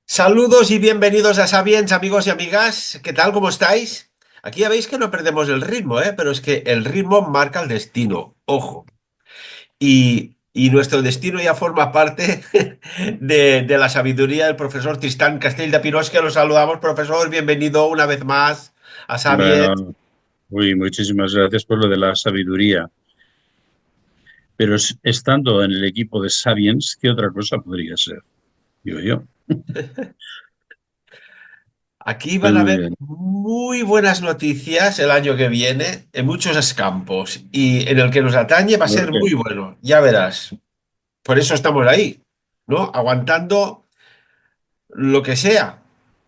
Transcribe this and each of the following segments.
Saludos y bienvenidos a Sapiens, amigos y amigas. ¿Qué tal? ¿Cómo estáis? Aquí ya veis que no perdemos el ritmo, ¿eh? Pero es que el ritmo marca el destino. Ojo. Y nuestro destino ya forma parte de la sabiduría del profesor Tristán Castell de Pinós, que lo saludamos, profesor. Bienvenido una vez más a Sapiens. Bueno, muchísimas gracias por lo de la sabiduría. Pero estando en el equipo de Sapiens, ¿qué otra cosa podría ser? Digo yo. Aquí Pues van a muy haber bien. muy buenas noticias el año que viene en muchos campos y en el que nos atañe va a ¿Por ser qué? muy bueno, ya verás. Por eso estamos ahí, ¿no? Aguantando lo que sea.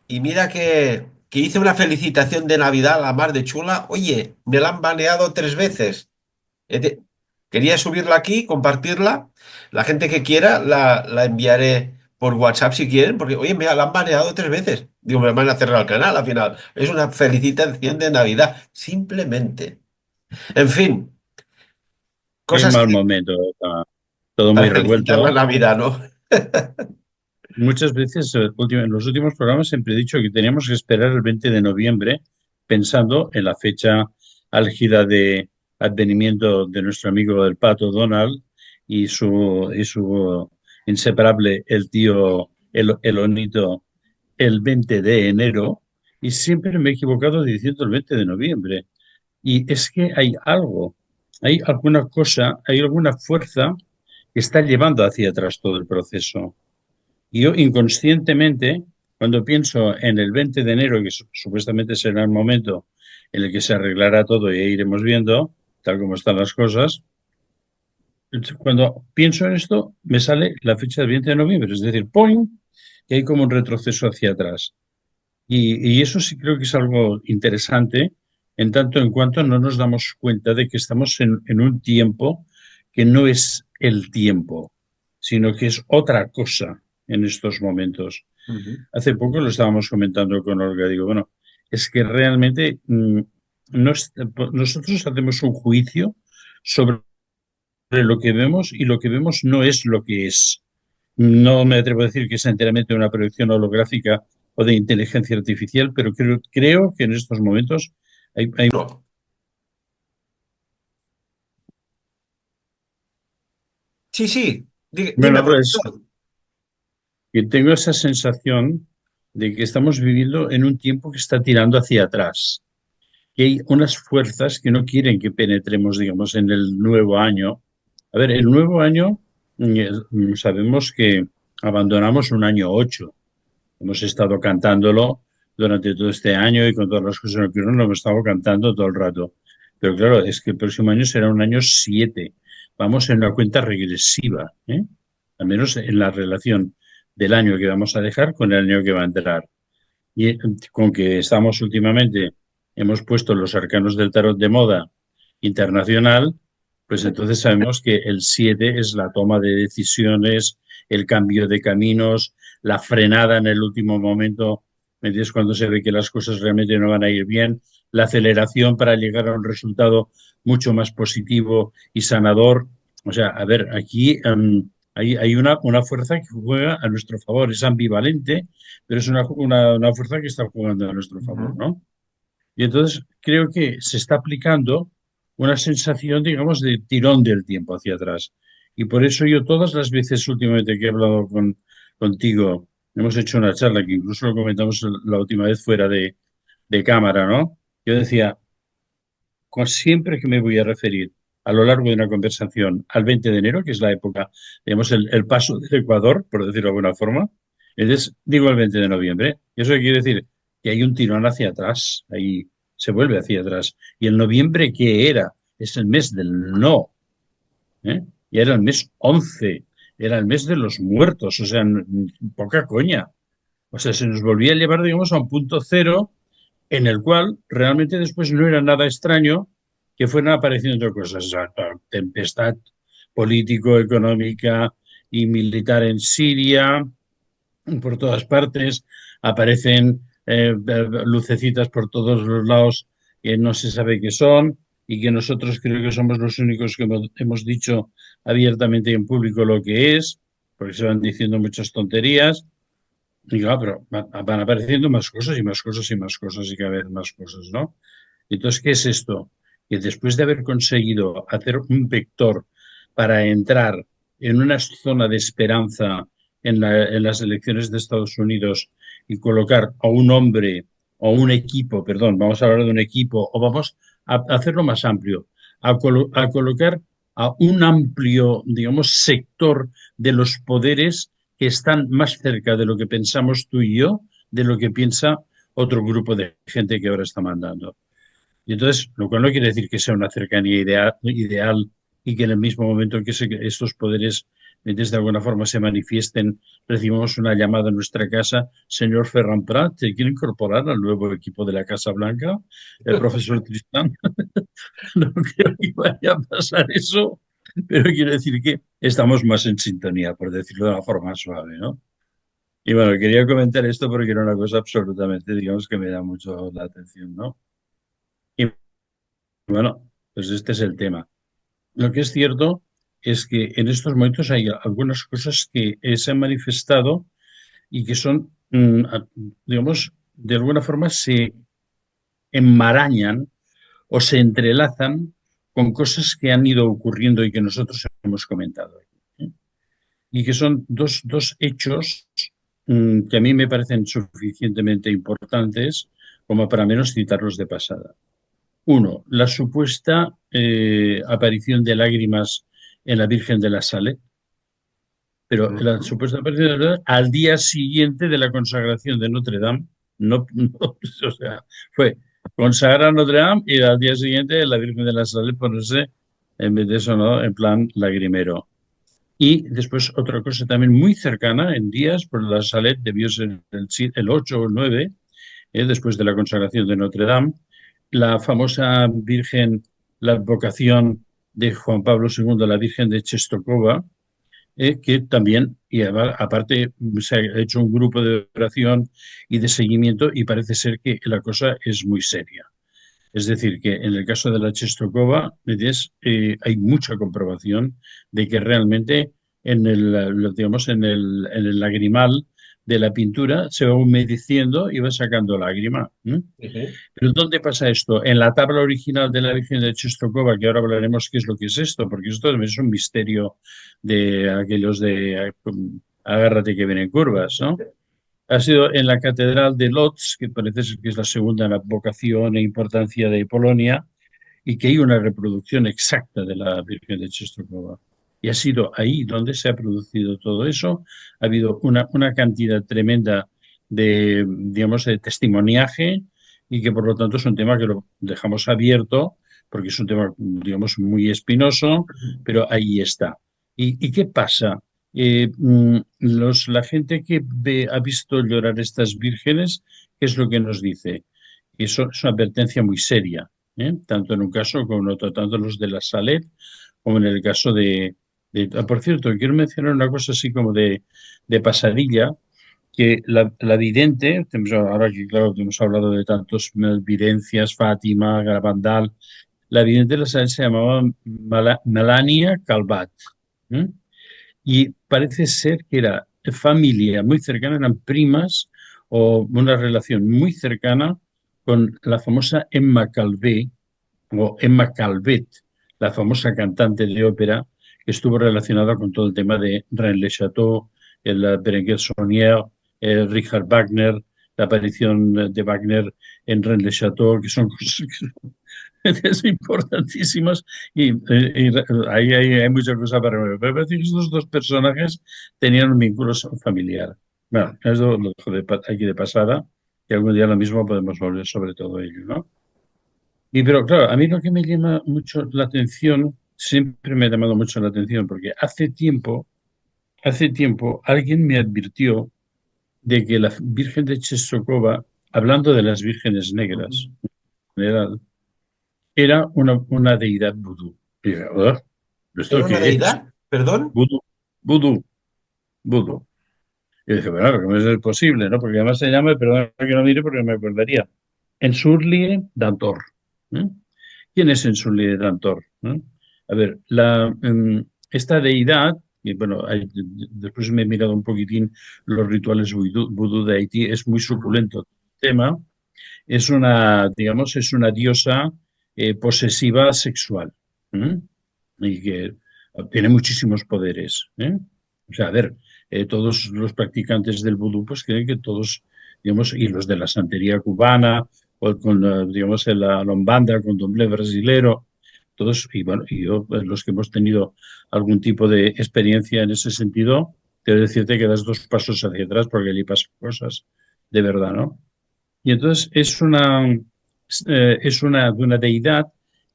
Y mira que hice una felicitación de Navidad a la mar de chula. Oye, me la han baneado 3 veces. He de- Quería subirla aquí, compartirla. La gente que quiera la enviaré por WhatsApp si quieren, porque, oye, mira, la han baneado 3 veces. Digo, me van a cerrar el canal al final. Es una felicitación de Navidad, simplemente. En fin, Qué cosas mal que momento. Todo muy para felicitar la revuelto. Navidad, ¿no? Muchas veces, en los últimos programas siempre he dicho que teníamos que esperar el 20 de noviembre pensando en la fecha álgida de advenimiento de nuestro amigo el Pato Donald y su inseparable el tío el Onito el 20 de enero, y siempre me he equivocado diciendo el 20 de noviembre. Y es que hay algo, hay alguna cosa, hay alguna fuerza que está llevando hacia atrás todo el proceso. Y yo inconscientemente, cuando pienso en el 20 de enero, que supuestamente será el momento en el que se arreglará todo y iremos viendo tal como están las cosas, cuando pienso en esto, me sale la fecha del 20 de noviembre, es decir, ¡poing! Que hay como un retroceso hacia atrás. Y eso sí creo que es algo interesante, en tanto en cuanto no nos damos cuenta de que estamos en un tiempo que no es el tiempo, sino que es otra cosa en estos momentos. Ujú. Hace poco lo estábamos comentando con Olga, digo, bueno, es que realmente no es- nosotros hacemos un juicio sobre lo que vemos y lo que vemos no es lo que es. No me atrevo a decir que es enteramente una proyección holográfica o de inteligencia artificial, pero creo que en estos momentos hay. No. Sí, sí. Dime, Bueno, pues profesor. que tengo esa sensación de que estamos viviendo en un tiempo que está tirando hacia atrás, que hay unas fuerzas que no quieren que penetremos, digamos, en el nuevo año. A ver, el nuevo año, sabemos que abandonamos un año 8. Hemos estado cantándolo durante todo este año y con todas las cosas que ocurrieron lo hemos estado cantando todo el rato. Pero claro, es que el próximo año será un año 7. Vamos en una cuenta regresiva, ¿eh? Al menos en la relación del año que vamos a dejar con el año que va a entrar. Y con que estamos últimamente, hemos puesto los arcanos del tarot de moda internacional, pues entonces sabemos que el 7 es la toma de decisiones, el cambio de caminos, la frenada en el último momento, ¿me entiendes? Cuando se ve que las cosas realmente no van a ir bien, la aceleración para llegar a un resultado mucho más positivo y sanador. O sea, a ver, aquí hay una fuerza que juega a nuestro favor, es ambivalente, pero es una fuerza que está jugando a nuestro favor, Ujú. ¿no? Y entonces creo que se está aplicando una sensación, digamos, de tirón del tiempo hacia atrás. Y por eso yo todas las veces últimamente que he hablado contigo, hemos hecho una charla que incluso lo comentamos la última vez fuera de cámara, ¿no? Yo decía, siempre que me voy a referir a lo largo de una conversación al 20 de enero, que es la época, digamos, el paso del Ecuador, por decirlo de alguna forma, entonces digo el 20 de noviembre. ¿Y eso quiere decir? Que hay un tirón hacia atrás, ahí se vuelve hacia atrás. ¿Y el noviembre qué era? Es el mes del no, ¿eh? Y era el mes 11, era el mes de los muertos, o sea, poca coña. O sea, se nos volvía a llevar, digamos, a un punto cero en el cual realmente después no era nada extraño que fueran apareciendo cosas, o sea, tempestad, político, económica y militar en Siria. Por todas partes aparecen lucecitas por todos los lados que no se sabe qué son y que nosotros creo que somos los únicos que hemos dicho abiertamente en público lo que es, porque se van diciendo muchas tonterías. Y claro, pero van apareciendo más cosas y más cosas y más cosas y cada vez más cosas, ¿no? Entonces, ¿qué es esto? Que después de haber conseguido hacer un vector para entrar en una zona de esperanza en las elecciones de Estados Unidos y colocar a un hombre o un equipo, perdón, vamos a hablar de un equipo, o vamos a hacerlo más amplio, a colocar a un amplio, digamos, sector de los poderes que están más cerca de lo que pensamos tú y yo, de lo que piensa otro grupo de gente que ahora está mandando. Y entonces, lo cual no quiere decir que sea una cercanía ideal y que en el mismo momento en que estos poderes desde alguna forma se manifiesten, recibimos una llamada en nuestra casa: señor Ferran Prat, ¿te quiere incorporar al nuevo equipo de la Casa Blanca? El profesor Tristán. No creo que vaya a pasar eso, pero quiero decir que estamos más en sintonía, por decirlo de una forma suave, ¿no? Y bueno, quería comentar esto porque era una cosa absolutamente, digamos, que me da mucho la atención, ¿no? Y bueno, pues este es el tema. Lo que es cierto es que en estos momentos hay algunas cosas que se han manifestado y que son, digamos, de alguna forma se enmarañan o se entrelazan con cosas que han ido ocurriendo y que nosotros hemos comentado. ¿Eh? Y que son dos hechos que a mí me parecen suficientemente importantes como para menos citarlos de pasada. Uno, la supuesta aparición de lágrimas en la Virgen de la Salet, pero la Ujú. supuesta aparición de lágrimas al día siguiente de la consagración de Notre Dame, no, o sea, fue consagrar Notre Dame y al día siguiente la Virgen de la Salet ponerse, en vez de eso, ¿no?, en plan lagrimero. Y después otra cosa también muy cercana en días, por la Salet debió ser el 8 o el 9, después de la consagración de Notre Dame, la famosa Virgen, la advocación de Juan Pablo II, la Virgen de Czestochowa, que también, y aparte, se ha hecho un grupo de oración y de seguimiento y parece ser que la cosa es muy seria. Es decir, que en el caso de la Czestochowa hay mucha comprobación de que realmente digamos, en el lagrimal de la pintura se va humedeciendo y va sacando lágrima. ¿Eh? Ujú. ¿Pero dónde pasa esto? En la tabla original de la Virgen de Czestochowa, que ahora hablaremos qué es lo que es esto, porque esto también es un misterio de aquellos de agárrate que vienen curvas, ¿no? Ha sido en la Catedral de Lodz, que parece ser que es la segunda en la vocación e importancia de Polonia, y que hay una reproducción exacta de la Virgen de Czestochowa. Y ha sido ahí donde se ha producido todo eso. Ha habido una cantidad tremenda de, digamos, de testimoniaje y que por lo tanto es un tema que lo dejamos abierto porque es un tema, digamos, muy espinoso, pero ahí está. ¿Y qué pasa? La gente que ha visto llorar estas vírgenes, ¿qué es lo que nos dice? Eso es una advertencia muy seria, tanto en un caso como en otro, tanto los de la Salet como en el caso por cierto, quiero mencionar una cosa así como de pasadilla, que la vidente, ahora que claro, hemos hablado de tantos videncias, Fátima, Garabandal, la vidente de la Salet se llamaba Melania Calvat. ¿Eh? Y parece ser que era familia muy cercana, eran primas o una relación muy cercana con la famosa Emma Calvé o Emma Calvet, la famosa cantante de ópera que estuvo relacionada con todo el tema de Rennes le Chateau, el Berenguer Saunier, Richard Wagner, la aparición de Wagner en Rennes le Chateau, que son cosas que son importantísimas y ahí hay mucha cosa para ver. Pero parece que estos dos personajes tenían un vínculo familiar. Bueno, eso lo dejo aquí de pasada, y algún día lo mismo podemos volver sobre todo ello, ¿no? Y pero claro, a mí lo que me llama mucho la atención, siempre me ha llamado mucho la atención, porque hace tiempo alguien me advirtió de que la Virgen de Czestochowa, hablando de las vírgenes negras Ujú. en general, era una deidad vudú. Y yo, "¿Ah?". ¿Esto ¿Era una qué es? deidad? ¿Perdón? Vudú, vudú, vudú. Y dije, bueno, ¿cómo es posible, no? Porque además se llama, perdón que no mire porque me acordaría, Ensurlie Dantor. ¿Eh? ¿Quién es Ensurlie Dantor? ¿Eh? A ver, esta deidad, y bueno, después me he mirado un poquitín los rituales vudú de Haití, es muy Ujú. suculento el tema. Es una, digamos, es una diosa posesiva sexual. ¿Eh? Y que tiene muchísimos poderes. ¿Eh? O sea, a ver, todos los practicantes del vudú pues creen que todos, digamos, y los de la santería cubana, o con, digamos, la lombanda, con doble brasilero, todos, y bueno, y yo, pues, los que hemos tenido algún tipo de experiencia en ese sentido, te voy a decirte que das dos pasos hacia atrás porque allí pasan cosas de verdad, ¿no? Y entonces de una deidad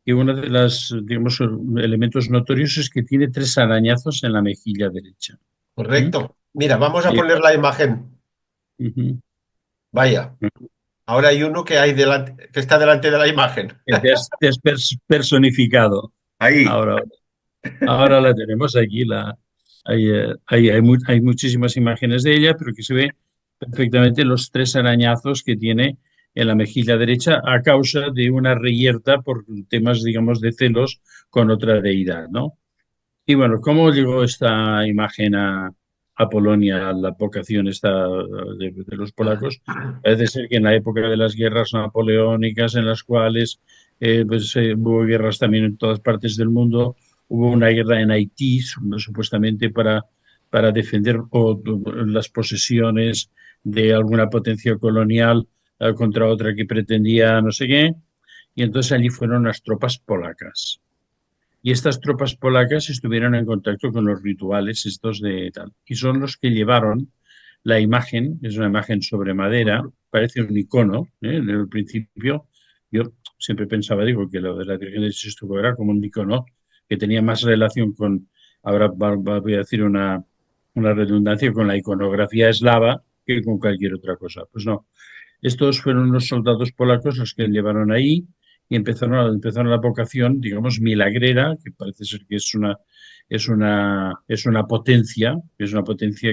que uno de los, digamos, elementos notorios es que tiene tres arañazos en la mejilla derecha. ¿Mm? Correcto. Mira, vamos a Y- poner la imagen. Ujú. Vaya, ahora hay uno que hay delante, que está delante de la imagen. Te has personificado. Ahí. Ahora, ahora la tenemos aquí. Hay muchísimas imágenes de ella, pero que se ve perfectamente los tres arañazos que tiene en la mejilla derecha a causa de una reyerta por temas, digamos, de celos con otra deidad, ¿no? Y bueno, ¿cómo llegó esta imagen a Polonia, a la vocación esta de los polacos? Parece ser que en la época de las guerras napoleónicas, en las cuales hubo guerras también en todas partes del mundo, hubo una guerra en Haití, supuestamente para defender las posesiones de alguna potencia colonial contra otra que pretendía no sé qué, y entonces allí fueron las tropas polacas. Y estas tropas polacas estuvieron en contacto con los rituales estos de tal. Y son los que llevaron la imagen, es una imagen sobre madera, parece un icono, ¿eh? En el principio yo siempre pensaba, digo, que lo de la Virgen de Chistóbal era como un icono que tenía más relación con, ahora voy a decir una redundancia, con la iconografía eslava que con cualquier otra cosa. Pues no, estos fueron los soldados polacos los que llevaron ahí y empezaron la vocación, digamos, milagrera, que parece ser que es una potencia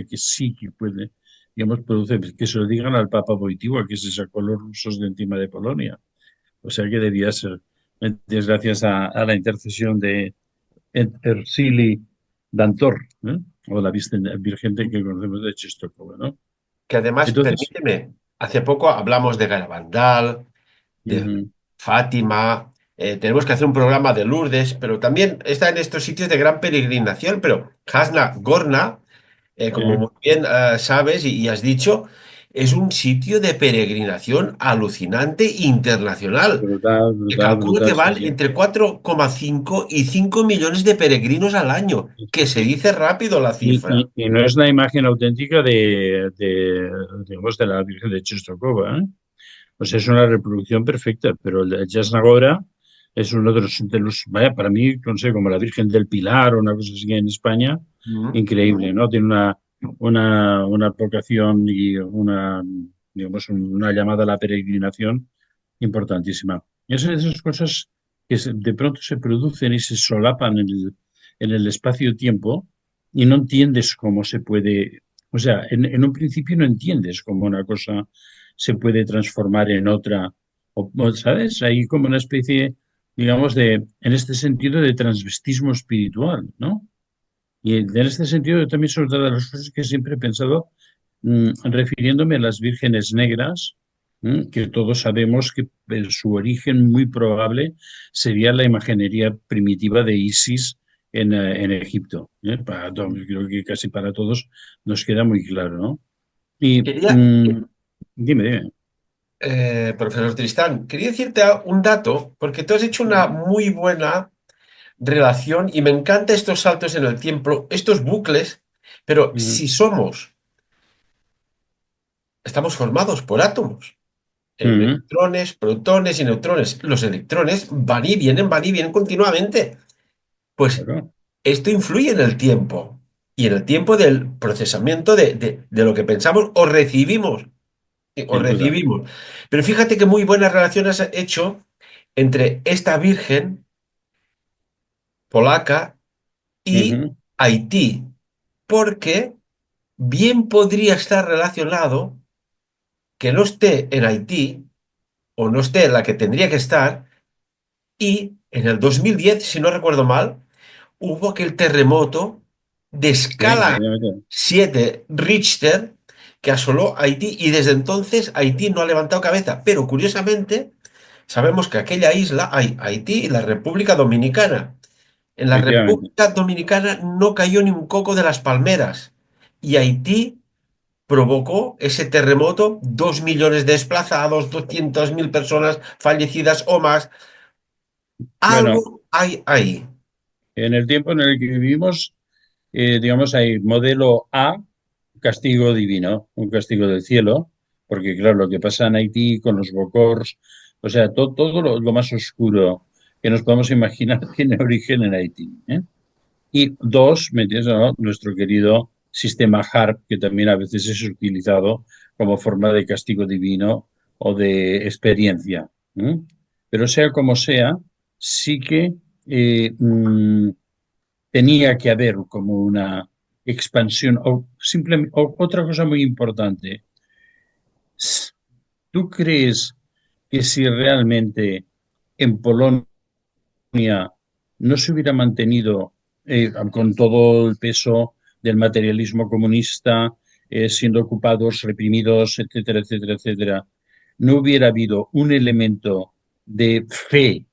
que sí que puede, digamos, produce, que se lo digan al Papa Wojtyła, que se sacó los rusos de encima de Polonia. O sea que debía ser, gracias a la intercesión de Ercili Dantor, ¿eh? O la Virgen que conocemos de Czestochowa, ¿no? Que además, Entonces, permíteme, hace poco hablamos de Garabandal, de ujú, Fátima, tenemos que hacer un programa de Lourdes, pero también está en estos sitios de gran peregrinación, pero Jasna Gorna, como sí, muy bien sabes y has dicho, es un sitio de peregrinación alucinante internacional. brutal, Que brutal, calculo que brutal, sí, van sí. entre 4,5 y 5 millones de peregrinos al año, Sí, que sí, se sí. dice rápido la cifra. Y no es la imagen auténtica digamos, de la Virgen de Czestochowa, ¿eh? Pues es una reproducción perfecta, pero el de Jasnagora es uno vaya, para mí, no sé, como la Virgen del Pilar o una cosa así en España, Mm. increíble, ¿no? Tiene una vocación y digamos, una llamada a la peregrinación importantísima. Y esas de esas cosas que de pronto se producen y se solapan en el espacio-tiempo y no entiendes cómo se puede, o sea, en un principio no entiendes cómo una cosa se puede transformar en otra, ¿sabes? Hay como una especie, digamos, en este sentido, de transvestismo espiritual, ¿no? Y en este sentido, yo también soy otra de las cosas que siempre he pensado, refiriéndome a las vírgenes negras, que todos sabemos que su origen muy probable sería la imaginería primitiva de Isis en Egipto. Creo que casi para todos nos queda muy claro, ¿no? Y Quería, dime, dime. profesor Tristán, quería decirte un dato, porque tú has hecho una muy buena relación y me encantan estos saltos en el tiempo, estos bucles, pero Mm, si somos, estamos formados por átomos, mm, electrones, protones y neutrones. Los electrones van y vienen continuamente. Pues claro, esto influye en el tiempo y en el tiempo del procesamiento de lo que pensamos o recibimos. O sin duda. recibimos. Pero fíjate que muy buena relación has hecho entre esta virgen polaca y ujú. Haití, porque bien podría estar relacionado que no esté en Haití o no esté en la que tendría que estar. Y en el 2010, si no recuerdo mal, hubo aquel terremoto de Sí, escala efectivamente. 7 Richter que asoló Haití y desde entonces Haití no ha levantado cabeza. Pero curiosamente, sabemos que aquella isla hay Haití y la República Dominicana. En la Efectivamente. República Dominicana no cayó ni un coco de las palmeras y Haití provocó ese terremoto, 2 millones de desplazados, 200.000 personas fallecidas o más. Bueno, Algo hay ahí. en el tiempo en el que vivimos, digamos, hay modelo A, castigo divino, un castigo del cielo, porque claro, lo que pasa en Haití con los Bocors, o sea, todo lo más oscuro que nos podemos imaginar tiene origen en Haití, ¿eh? Y dos, ¿me entiendes, no? Nuestro querido sistema HARP, que también a veces es utilizado como forma de castigo divino o de experiencia. ¿Eh? Pero sea como sea, sí que eh, mm, tenía que haber como una expansión o simplemente otra cosa muy importante. ¿Tú crees que si realmente en Polonia no se hubiera mantenido con todo el peso del materialismo comunista, siendo ocupados, reprimidos, etcétera, etcétera, etcétera, no hubiera habido un elemento de fe,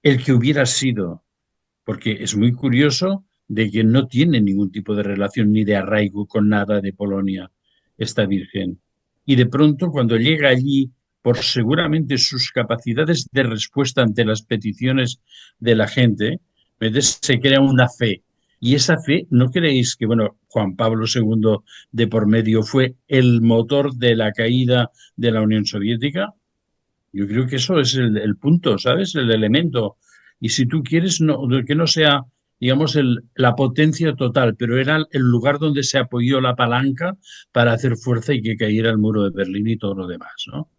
el que hubiera sido, porque es muy curioso de que no tiene ningún tipo de relación ni de arraigo con nada de Polonia, esta Virgen. Y de pronto, cuando llega allí, por seguramente sus capacidades de respuesta ante las peticiones de la gente, entonces se crea una fe. Y esa fe, ¿no creéis que, bueno, Juan Pablo II de por medio fue el motor de la caída de la Unión Soviética? Yo creo que eso es el punto, ¿sabes? El elemento. Y si tú quieres, no, que no sea, digamos, la potencia total, pero era el lugar donde se apoyó la palanca para hacer fuerza y que cayera el muro de Berlín y todo lo demás, ¿no?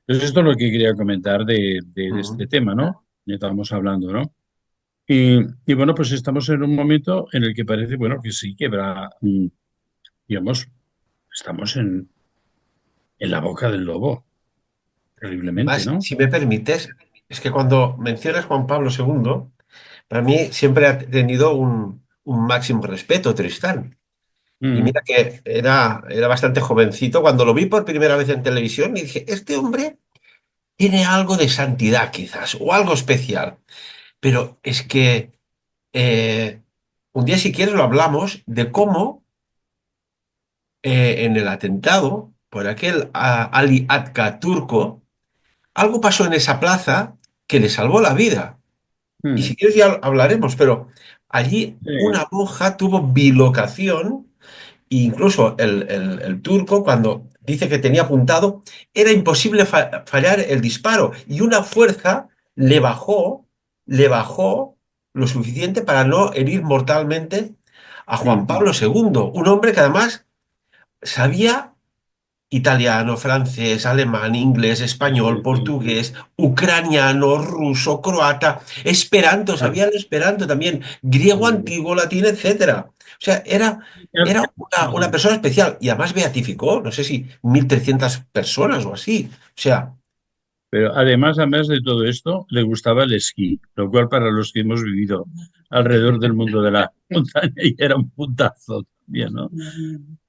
Entonces, esto es lo que quería comentar de este Ujú. tema, ¿no? Ya estábamos hablando, ¿no? Y bueno, pues estamos en un momento en el que parece, bueno, que sí, que habrá, digamos, estamos en la boca del lobo, terriblemente, Más, ¿no? si me permites, es que cuando mencionas Juan Pablo II, para mí siempre ha tenido un máximo respeto, Tristán. Y Mm, mira que era bastante jovencito. Cuando lo vi por primera vez en televisión, y dije, este hombre tiene algo de santidad quizás, o algo especial. Pero es que eh, un día, si quieres, lo hablamos de cómo en el atentado por aquel Ali Atka turco, algo pasó en esa plaza que le salvó la vida. Y mm, si quieres ya hablaremos, pero allí sí. una monja tuvo bilocación e incluso el turco cuando dice que tenía apuntado, era imposible fallar el disparo y una fuerza le bajó lo suficiente para no herir mortalmente a Juan Mm. Pablo II, un hombre que además sabía italiano, francés, alemán, inglés, Sí, español, sí, sí. portugués, ucraniano, ruso, croata, esperanto, Ah, sabía el esperanto también, griego mm, antiguo, latín, etcétera. O sea, era una sí. persona especial y además beatificó, no sé si 1.300 personas o así. O sea, Pero además de todo esto, le gustaba el esquí, lo cual para los que hemos vivido alrededor del mundo de la montaña y era un puntazo también, ¿no?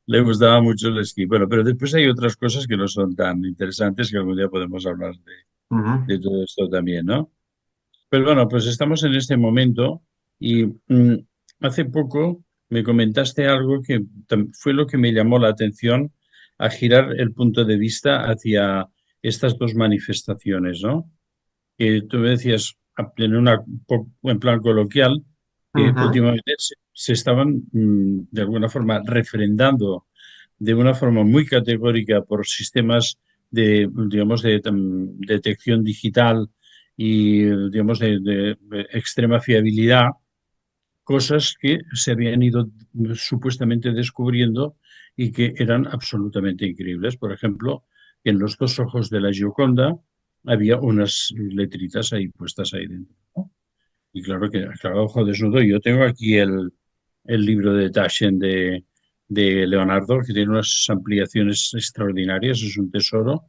Le gustaba mucho el esquí. Bueno, pero después hay otras cosas que no son tan interesantes que algún día podemos hablar ujú. de todo esto también, ¿no? Pero bueno, pues estamos en este momento y hace poco me comentaste algo que fue lo que me llamó la atención a girar el punto de vista hacia estas dos manifestaciones, ¿no? Que tú me decías en en plan coloquial que Ujú. últimamente se estaban de alguna forma refrendando de una forma muy categórica por sistemas de, digamos, de detección digital y, digamos, de extrema fiabilidad, cosas que se habían ido supuestamente descubriendo y que eran absolutamente increíbles. Por ejemplo, en los dos ojos de la Gioconda había unas letritas ahí puestas ahí dentro, ¿no? Y claro que, claro, ojo desnudo. Yo tengo aquí el libro de Taschen de Leonardo, que tiene unas ampliaciones extraordinarias, es un tesoro.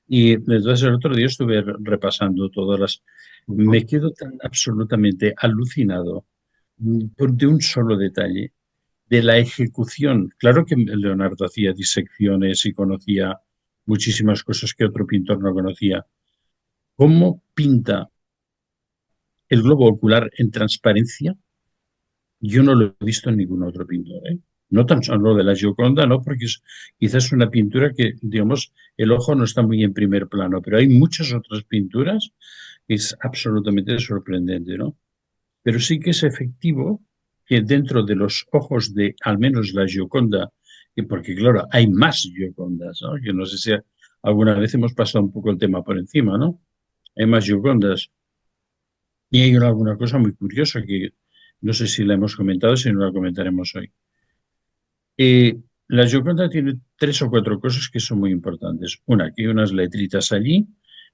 Y entonces el otro día estuve repasando todas las... Ujú. Me quedo tan absolutamente alucinado de un solo detalle, de la ejecución. Claro que Leonardo hacía disecciones y conocía muchísimas cosas que otro pintor no conocía. ¿Cómo pinta el globo ocular en transparencia? Yo no lo he visto en ningún otro pintor, ¿eh? No tan solo de la Gioconda, ¿no? Porque es quizás una pintura que, digamos, el ojo no está muy en primer plano, pero hay muchas otras pinturas que es absolutamente sorprendente, ¿no? Pero sí que es efectivo que dentro de los ojos de al menos la Gioconda, y porque claro, hay más Giocondas, ¿no? Yo no sé si alguna vez hemos pasado un poco el tema por encima, ¿no? Hay más Giocondas. Y hay alguna cosa muy curiosa que no sé si la hemos comentado, si no la comentaremos hoy. La Gioconda tiene tres o cuatro cosas que son muy importantes. Una, que hay unas letritas allí,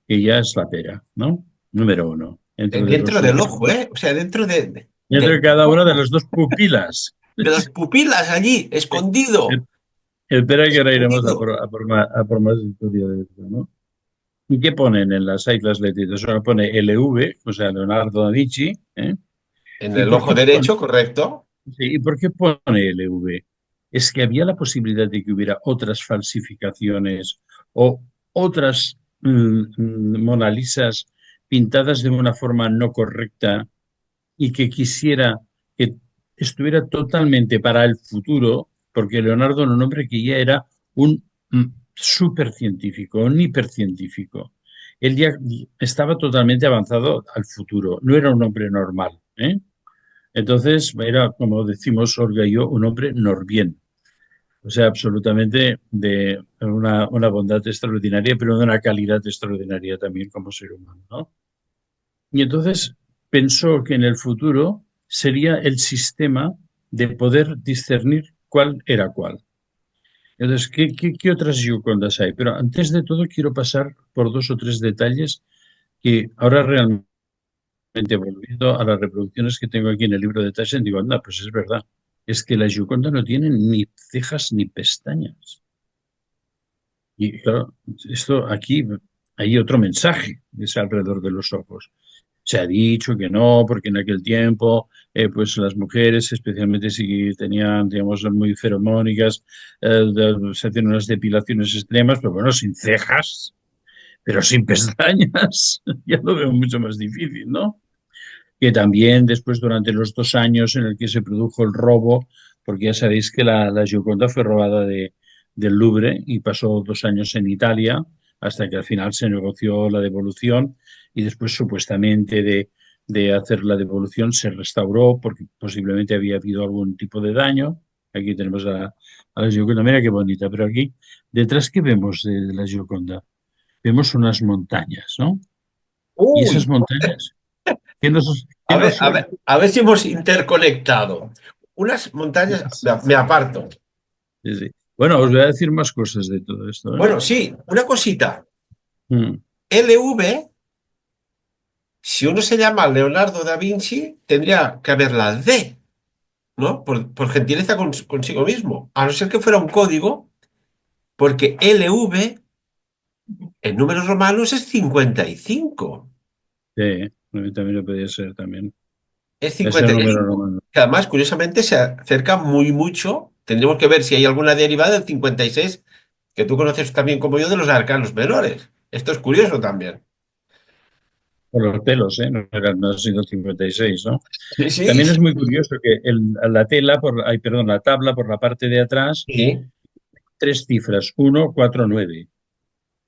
que ya es la pera, ¿no? Número uno. Dentro de Dentro los del ojos, ojo, ¿eh? O sea, dentro de del cada una de ojo, las dos pupilas. de las pupilas allí, escondido, Espera que ahora iremos escondido. a por más historia de esto, ¿no? ¿Y qué ponen en las ahí las letritas? Bueno, pone LV, o sea, Leonardo da Vinci, ¿eh? En ¿Y el por ojo qué pone, derecho, correcto. sí, ¿y por qué pone LV? Es que había la posibilidad de que hubiera otras falsificaciones o otras Mona Lisas pintadas de una forma no correcta y que quisiera que estuviera totalmente para el futuro, porque Leonardo era un hombre que ya era un supercientífico, un hipercientífico. Él ya estaba totalmente avanzado al futuro, no era un hombre normal, ¿eh? Entonces era, como decimos Olga y yo, un hombre norbién, o sea, absolutamente de una bondad extraordinaria, pero de una calidad extraordinaria también como ser humano, ¿no? Y entonces pensó que en el futuro sería el sistema de poder discernir cuál era cuál. Entonces, ¿qué otras Giocondas hay? Pero antes de todo quiero pasar por dos o tres detalles que ahora realmente volviendo a las reproducciones que tengo aquí en el libro de Taschen, digo, anda, pues es verdad. Es que la Gioconda no tiene ni cejas ni pestañas. Y claro, esto aquí hay otro mensaje, es alrededor de los ojos. Se ha dicho que no, porque en aquel tiempo, pues las mujeres, especialmente si tenían, digamos, muy feromónicas, se hacían unas depilaciones extremas, pero bueno, sin cejas, pero sin pestañas, ya lo veo mucho más difícil, ¿no? Que también después, durante los 2 años en el que se produjo el robo, porque ya sabéis que la Gioconda fue robada del Louvre y pasó 2 años en Italia, hasta que al final se negoció la devolución y después supuestamente de hacer la devolución se restauró porque posiblemente había habido algún tipo de daño. Aquí tenemos a la Gioconda, mira qué bonita, pero aquí detrás, ¿qué vemos de la Gioconda? Vemos unas montañas, ¿no? Y esas Uy, montañas, ¿qué nos son? a ver si hemos interconectado. Unas montañas, me aparto. Sí, sí. Bueno, os voy a decir más cosas de todo esto, ¿eh? Bueno, sí, una cosita. Mm, LV, si uno se llama Leonardo da Vinci, tendría que haber la D, ¿no? Por gentileza consigo mismo. A no ser que fuera un código, porque LV en números romanos es 55. sí, también lo podría ser también. Es Ese número 55. romano. Que además, curiosamente, se acerca muy mucho. Tendremos que ver si hay alguna derivada del 56, que tú conoces también como yo, de los arcanos menores. Esto es curioso también. Por los pelos, ¿eh? No era no ha sido 56, ¿no? Sí, sí, También es sí. muy curioso que la tela, ay, perdón, la tabla por la parte de atrás, Sí. tres cifras, 1, 4, 9.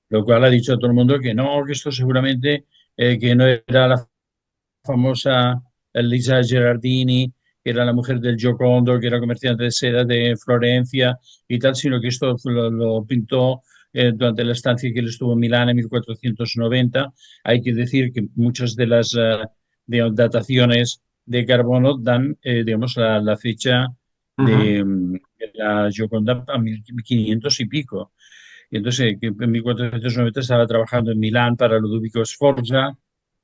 Lo cual ha dicho a todo el mundo que no, que esto seguramente que no era la famosa Lisa Gerardini, que era la mujer del Giocondo, que era comerciante de seda de Florencia y tal, sino que esto lo pintó durante la estancia que él estuvo en Milán en 1490. Hay que decir que muchas de las dataciones de carbono dan, digamos, la fecha Ujú. de la Gioconda a 1500 y pico. Y entonces, que en 1490 estaba trabajando en Milán para Ludovico Sforza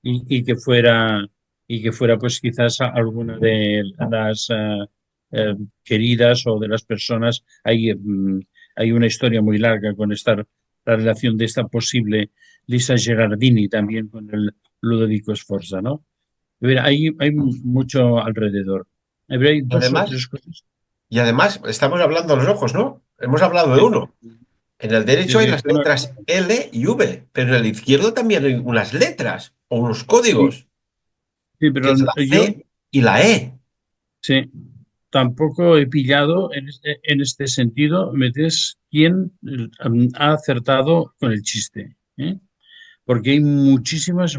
y que fuera y que fuera pues quizás alguna de las queridas o de las personas. Hay una historia muy larga con la relación de esta posible Lisa Gerardini también con el Ludovico Sforza, ¿no? A ver, hay mucho alrededor. A ver, hay Y dos o además, tres cosas. estamos hablando de los ojos, ¿no? Hemos hablado de Sí, uno. En el derecho hay sí, las letras L y V, pero en el izquierdo también hay unas letras o unos sí, códigos, sí, que pero es la yo C y la E. sí, tampoco he pillado en este sentido, metes quién ha acertado con el chiste, ¿eh? Porque hay muchísimas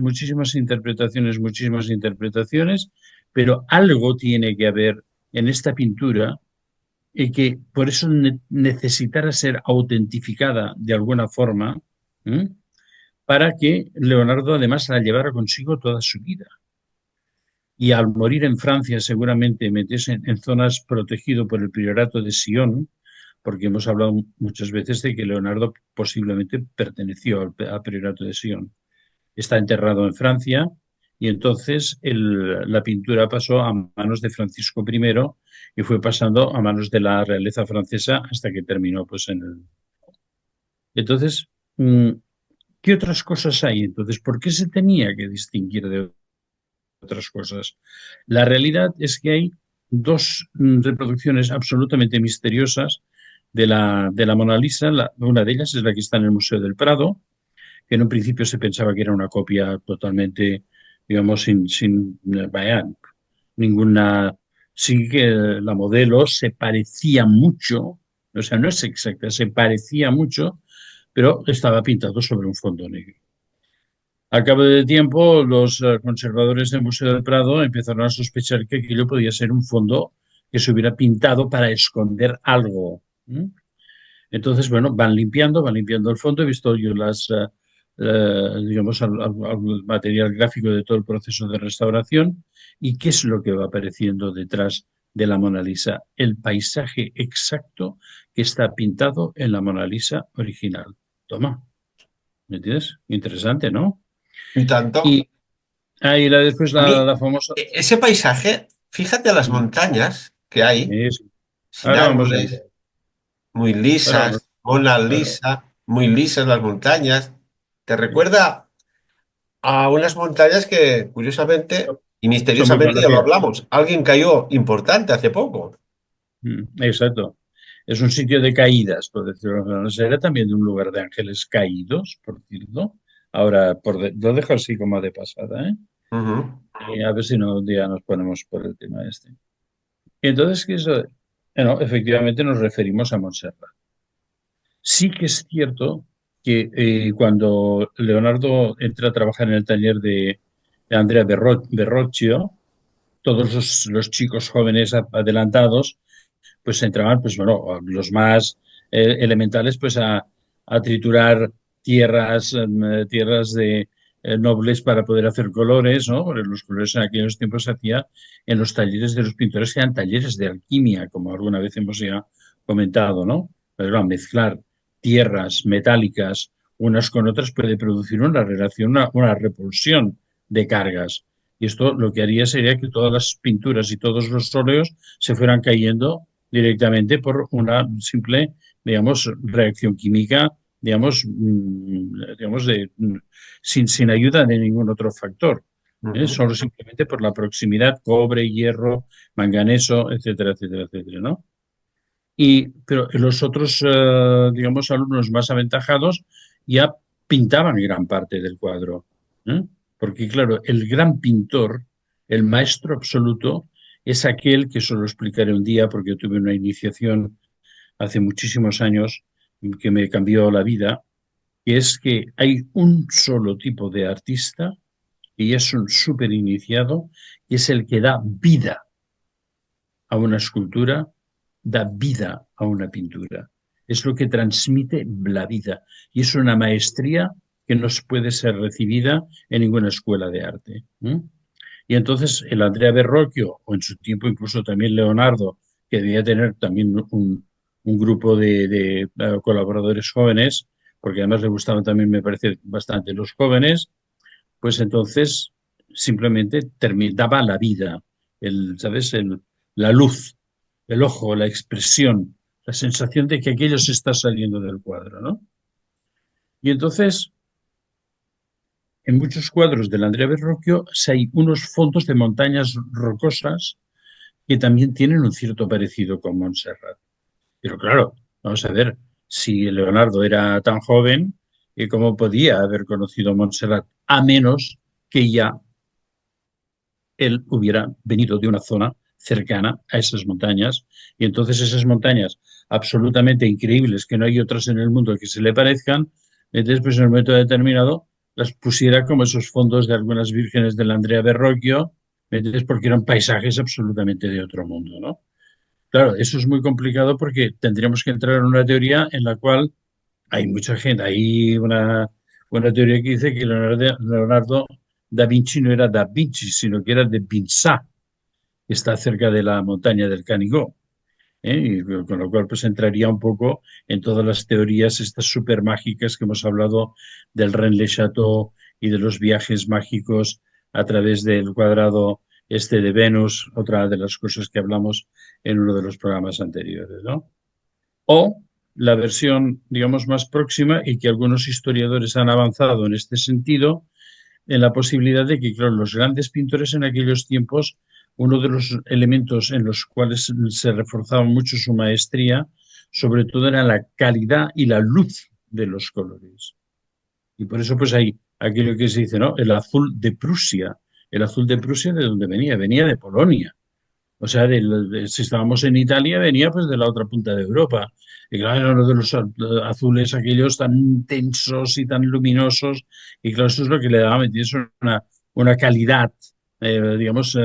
interpretaciones, pero algo tiene que haber en esta pintura y que por eso necesitara ser autentificada de alguna forma, ¿eh? Para que Leonardo además la llevara consigo toda su vida. Y al morir en Francia, seguramente metiese en zonas protegido por el priorato de Sion, porque hemos hablado muchas veces de que Leonardo posiblemente perteneció al priorato de Sion. Está enterrado en Francia y entonces la pintura pasó a manos de Francisco I y fue pasando a manos de la realeza francesa hasta que terminó pues en el... Entonces, mm, ¿qué otras cosas hay? Entonces, ¿por qué se tenía que distinguir de otras cosas? La realidad es que hay dos reproducciones absolutamente misteriosas de la Mona Lisa. Una de ellas es la que está en el Museo del Prado, que en un principio se pensaba que era una copia totalmente, digamos, vaya, ninguna... Sí que la modelo se parecía mucho, o sea, no es exacta, se parecía mucho, pero estaba pintado sobre un fondo negro. Al cabo del tiempo, los conservadores del Museo del Prado empezaron a sospechar que aquello podía ser un fondo que se hubiera pintado para esconder algo. ¿M? Entonces, bueno, van limpiando el fondo. He visto yo digamos, al material gráfico de todo el proceso de restauración. ¿Y qué es lo que va apareciendo detrás de la Mona Lisa? El paisaje exacto que está pintado en la Mona Lisa original. Toma, ¿me entiendes? Interesante, ¿no? Y tanto. Y ahí después A mí, la famosa... ese paisaje, fíjate las montañas que hay, Es- sin ahora vamos a árboles, entrar. muy Ahora vamos, lisas, Mona ahora- Lisa, muy lisas las montañas. Te recuerda a unas montañas que, curiosamente y son muy misteriosamente, ya lo conocidas. hablamos, alguien cayó importante hace poco. Exacto. Es un sitio de caídas, por decirlo de alguna manera. Era también de un lugar de ángeles caídos, por decirlo. Ahora, lo dejo así como de pasada, ¿eh? Ujú. Y a ver si no, un día nos ponemos por el tema este. Y entonces, que eso, bueno, efectivamente nos referimos a Montserrat. Sí que es cierto que cuando Leonardo entra a trabajar en el taller de Andrea Verrocchio, todos los chicos jóvenes adelantados pues entraban, pues bueno, los más elementales, pues a triturar tierras de nobles para poder hacer colores, ¿no? Porque los colores en aquellos tiempos se hacía en los talleres de los pintores, que eran talleres de alquimia, como alguna vez hemos ya comentado, ¿no? Pero claro, mezclar tierras metálicas unas con otras puede producir una relación, una repulsión de cargas. Y esto lo que haría sería que todas las pinturas y todos los óleos se fueran cayendo directamente por una simple, digamos, reacción química, sin ayuda de ningún otro factor. Ujú. Solo simplemente por la proximidad, cobre, hierro, manganeso, etcétera, etcétera, etcétera, ¿no? Pero los otros, digamos, alumnos más aventajados ya pintaban gran parte del cuadro, ¿eh? Porque, claro, el gran pintor, el maestro absoluto, es aquel que solo explicaré un día, porque yo tuve una iniciación hace muchísimos años que me cambió la vida, que es que hay un solo tipo de artista, y es un súper iniciado, y es el que da vida a una escultura, da vida a una pintura. Es lo que transmite la vida. Y es una maestría que no puede ser recibida en ninguna escuela de arte. ¿Eh? Y entonces el Andrea Verrocchio, o en su tiempo incluso también Leonardo, que debía tener también un grupo de colaboradores jóvenes, porque además le gustaban también, me parece, bastante los jóvenes, pues entonces simplemente daba la vida, ¿sabes? La luz, el ojo, la expresión, la sensación de que aquello se está saliendo del cuadro, ¿no? Y entonces, en muchos cuadros del Andrea Verrocchio hay unos fondos de montañas rocosas que también tienen un cierto parecido con Montserrat. Pero claro, vamos a ver, si Leonardo era tan joven, ¿cómo podía haber conocido Montserrat? A menos que ya él hubiera venido de una zona cercana a esas montañas, y entonces esas montañas absolutamente increíbles, que no hay otras en el mundo que se le parezcan, entonces pues en un momento determinado las pusiera como esos fondos de algunas vírgenes del Andrea Verrocchio, entonces porque eran paisajes absolutamente de otro mundo, ¿no? Claro, eso es muy complicado porque tendríamos que entrar en una teoría en la cual hay mucha gente, hay una teoría que dice que Leonardo da Vinci no era da Vinci, sino que era de Vinçà, que está cerca de la montaña del Canigó. Y con lo cual pues entraría un poco en todas las teorías estas súper mágicas que hemos hablado del Rennes le Chateau y de los viajes mágicos a través del cuadrado este de Venus, otra de las cosas que hablamos en uno de los programas anteriores, ¿no? O la versión, digamos, más próxima y que algunos historiadores han avanzado en este sentido, en la posibilidad de que, claro, los grandes pintores en aquellos tiempos, uno de los elementos en los cuales se reforzaba mucho su maestría, sobre todo era la calidad y la luz de los colores. Y por eso, pues hay aquello que se dice, ¿no? El azul de Prusia. El azul de Prusia, ¿de dónde venía? Venía de Polonia. O sea, si estábamos en Italia, venía pues de la otra punta de Europa. Y claro, era uno de los azules aquellos tan intensos y tan luminosos. Y claro, eso es lo que le daba, ¿me entiendes? Una calidad, digamos,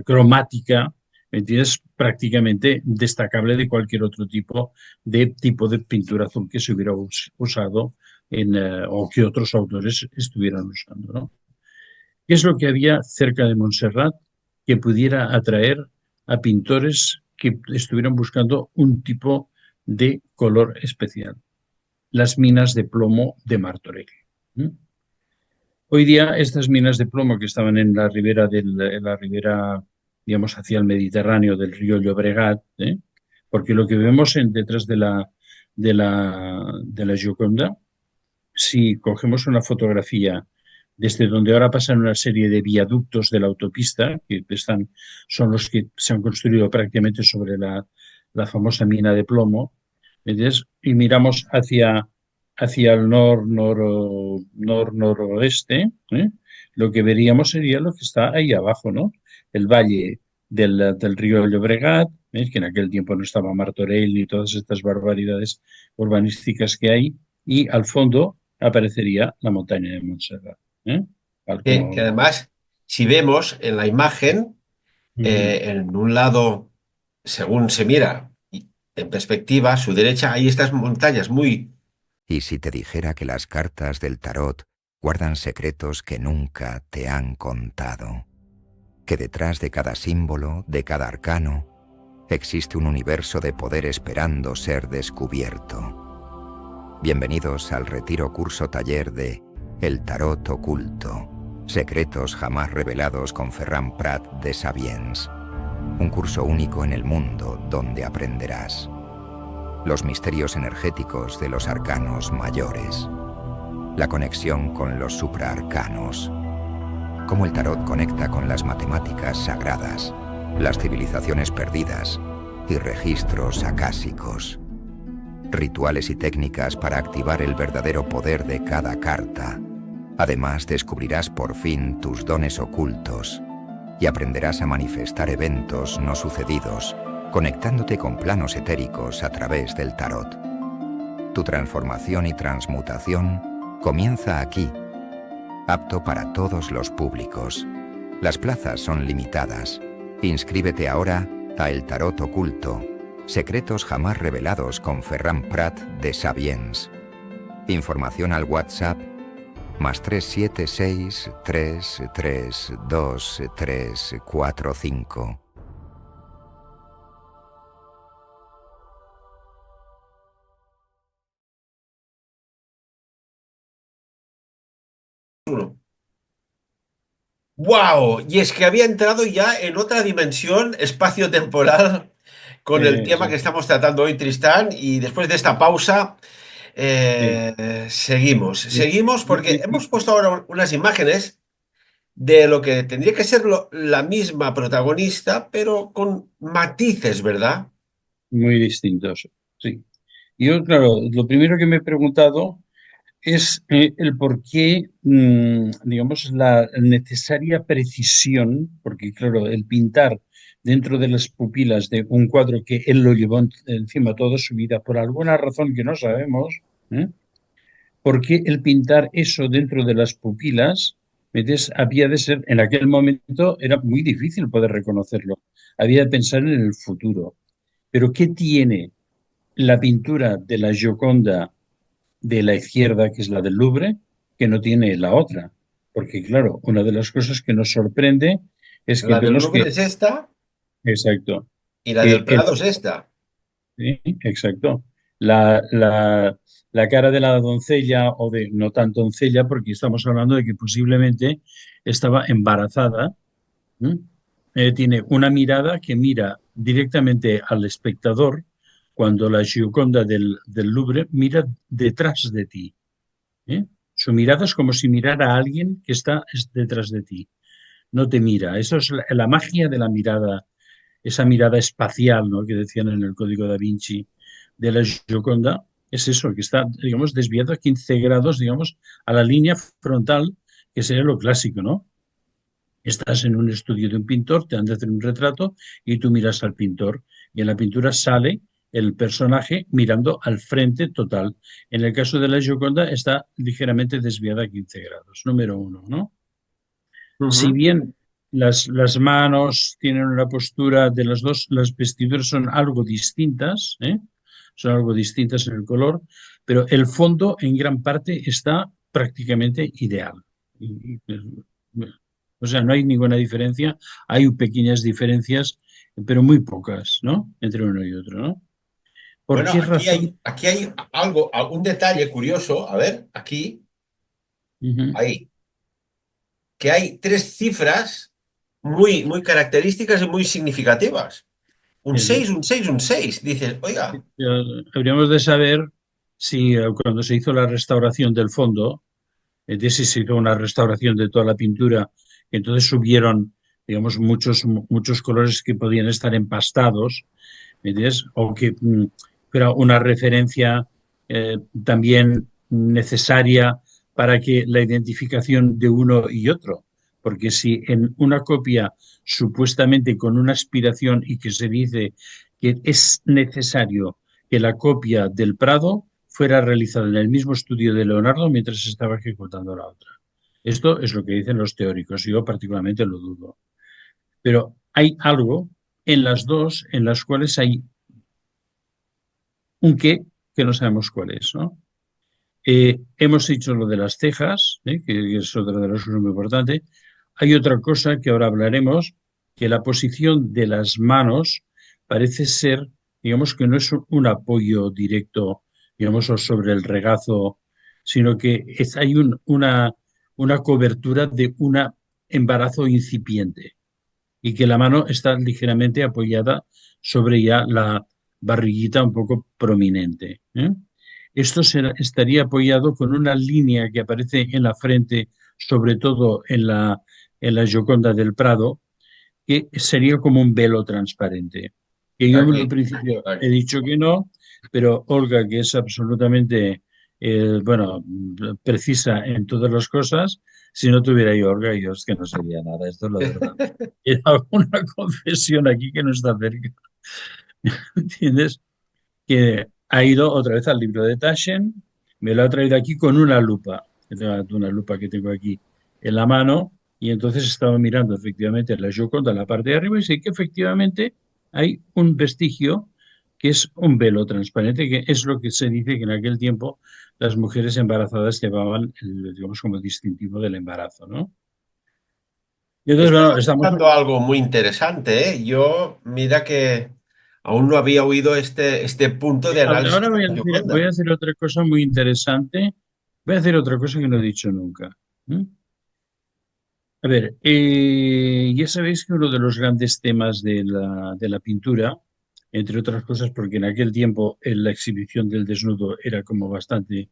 cromática, ¿me entiendes? Prácticamente destacable de cualquier otro tipo de pintura azul que se hubiera usado o que otros autores estuvieran usando, ¿no? ¿Qué es lo que había cerca de Montserrat que pudiera atraer a pintores que estuvieran buscando un tipo de color especial? Las minas de plomo de Martorell. ¿Mm? Hoy día estas minas de plomo que estaban en la ribera, digamos, hacia el Mediterráneo del río Llobregat, porque lo que vemos detrás de la Gioconda, si cogemos una fotografía desde donde ahora pasan una serie de viaductos de la autopista, son los que se han construido prácticamente sobre la famosa mina de plomo, ¿entiendes? Y miramos hacia el noroeste, lo que veríamos sería lo que está ahí abajo, ¿no? El valle del río Llobregat, que en aquel tiempo no estaba Martorell y todas estas barbaridades urbanísticas que hay, y al fondo aparecería la montaña de Montserrat. ¿Eh? Tal Que como... además, si vemos en la imagen, Ujú. en un lado, según se mira en perspectiva, a su derecha, hay estas montañas muy... ¿Y si te dijera que las cartas del tarot guardan secretos que nunca te han contado? Que detrás de cada símbolo, de cada arcano, existe un universo de poder esperando ser descubierto. Bienvenidos al retiro curso taller de El Tarot Oculto, secretos jamás revelados con Ferran Prat de Sabiens. Un curso único en el mundo donde aprenderás los misterios energéticos de los arcanos mayores, la conexión con los supraarcanos, cómo el tarot conecta con las matemáticas sagradas, las civilizaciones perdidas y registros acásicos, rituales y técnicas para activar el verdadero poder de cada carta. Además, descubrirás por fin tus dones ocultos y aprenderás a manifestar eventos no sucedidos, conectándote con planos etéricos a través del tarot. Tu transformación y transmutación comienza aquí, apto para todos los públicos. Las plazas son limitadas. Inscríbete ahora a El Tarot Oculto, secretos jamás revelados con Ferran Prat de Sabiens. Información al WhatsApp +376 332 345. Uno. ¡Wow! Y es que había entrado ya en otra dimensión espacio-temporal con el tema que Exacto. estamos tratando hoy, Tristán, y después de esta pausa, Sí. seguimos. Y- Seguimos porque y- hemos y- puesto ahora unas imágenes de lo que tendría que ser la misma protagonista, pero con matices, ¿verdad? Muy distintos. Sí. Yo, claro, lo primero que me he preguntado es el por qué, digamos, la necesaria precisión, porque claro, el pintar dentro de las pupilas de un cuadro que él lo llevó encima toda su vida por alguna razón que no sabemos, ¿eh? ¿Por qué el pintar eso dentro de las pupilas? ¿Ves? Había de ser, en aquel momento era muy difícil poder reconocerlo. Había de pensar en el futuro. Pero ¿qué tiene la pintura de la Gioconda de la izquierda, que es la del Louvre, que no tiene la otra? Porque, claro, una de las cosas que nos sorprende es que La del vemos Louvre que, es esta exacto, y la del que el, Prado es esta. sí, exacto, la, la, la cara de la doncella, o de no tan doncella, porque estamos hablando de que posiblemente estaba embarazada. ¿Mm? Tiene una mirada que mira directamente al espectador cuando la Gioconda del Louvre mira detrás de ti. ¿Eh? Su mirada es como si mirara a alguien que está detrás de ti. No te mira. Eso es la magia de la mirada, esa mirada espacial, ¿no? Que decían en el Código da Vinci de la Gioconda. Es eso, que está, digamos, desviado a 15 grados, digamos, a la línea frontal, que sería lo clásico, ¿no? Estás en un estudio de un pintor, te han de hacer un retrato y tú miras al pintor y en la pintura sale el personaje mirando al frente total. En el caso de la Gioconda está ligeramente desviada a 15 grados, número uno, ¿no? Si Ujú. bien las manos tienen una postura de las dos, las vestiduras son algo distintas, ¿eh? Son algo distintas en el color, pero el fondo en gran parte está prácticamente ideal. O sea, no hay ninguna diferencia, hay pequeñas diferencias, pero muy pocas, ¿no? Entre uno y otro, ¿no? ¿Por Bueno, qué razón? aquí hay algo, algún detalle curioso. A ver, aquí, Ujú. ahí, que hay tres cifras muy características y muy significativas. Un Sí. 6, un 6, un 6. Dices, oiga, Habríamos de saber si cuando se hizo la restauración del fondo, de si se hizo una restauración de toda la pintura, entonces subieron, digamos, muchos colores que podían estar empastados, ¿me entiendes? O que fuera una referencia también necesaria para que la identificación de uno y otro. Porque si en una copia supuestamente con una aspiración y que se dice que es necesario que la copia del Prado fuera realizada en el mismo estudio de Leonardo mientras se estaba ejecutando la otra. Esto es lo que dicen los teóricos, yo particularmente lo dudo. Pero hay algo en las dos en las cuales hay un qué que no sabemos cuál es, ¿no? Hemos dicho lo de las cejas, que es otra de las cosas muy importantes. Hay otra cosa que ahora hablaremos, que la posición de las manos parece ser, digamos, que no es un apoyo directo, digamos, o sobre el regazo, sino que hay una cobertura de un embarazo incipiente y que la mano está ligeramente apoyada sobre ya la barriguita un poco prominente. Esto estaría apoyado con una línea que aparece en la frente, sobre todo en la Gioconda del Prado, que sería como un velo transparente. Que yo en aquí, un principio he aquí. dicho que no, pero Olga, que es absolutamente, bueno, precisa en todas las cosas, si no tuviera yo Olga, yo es que no sería nada, esto es la verdad. He dado una confesión aquí que no está cerca, ¿entiendes? Que ha ido otra vez al libro de Taschen, me lo ha traído aquí con una lupa, una lupa que tengo aquí en la mano, y entonces estaba mirando efectivamente la Gioconda, la parte de arriba, y sé que efectivamente hay un vestigio que es un velo transparente, que es lo que se dice que en aquel tiempo las mujeres embarazadas llevaban, digamos, como distintivo del embarazo, ¿no? Y entonces, Estás bueno, estamos... comentando algo muy interesante, ¿eh? Yo, mira que aún no había oído este punto de análisis Ahora de la voy a Gioconda. hacer otra cosa muy interesante. Voy a hacer otra cosa que no he dicho nunca. ¿Mm? A ver, ya sabéis que uno de los grandes temas de la pintura, entre otras cosas, porque en aquel tiempo la exhibición del desnudo era como bastante,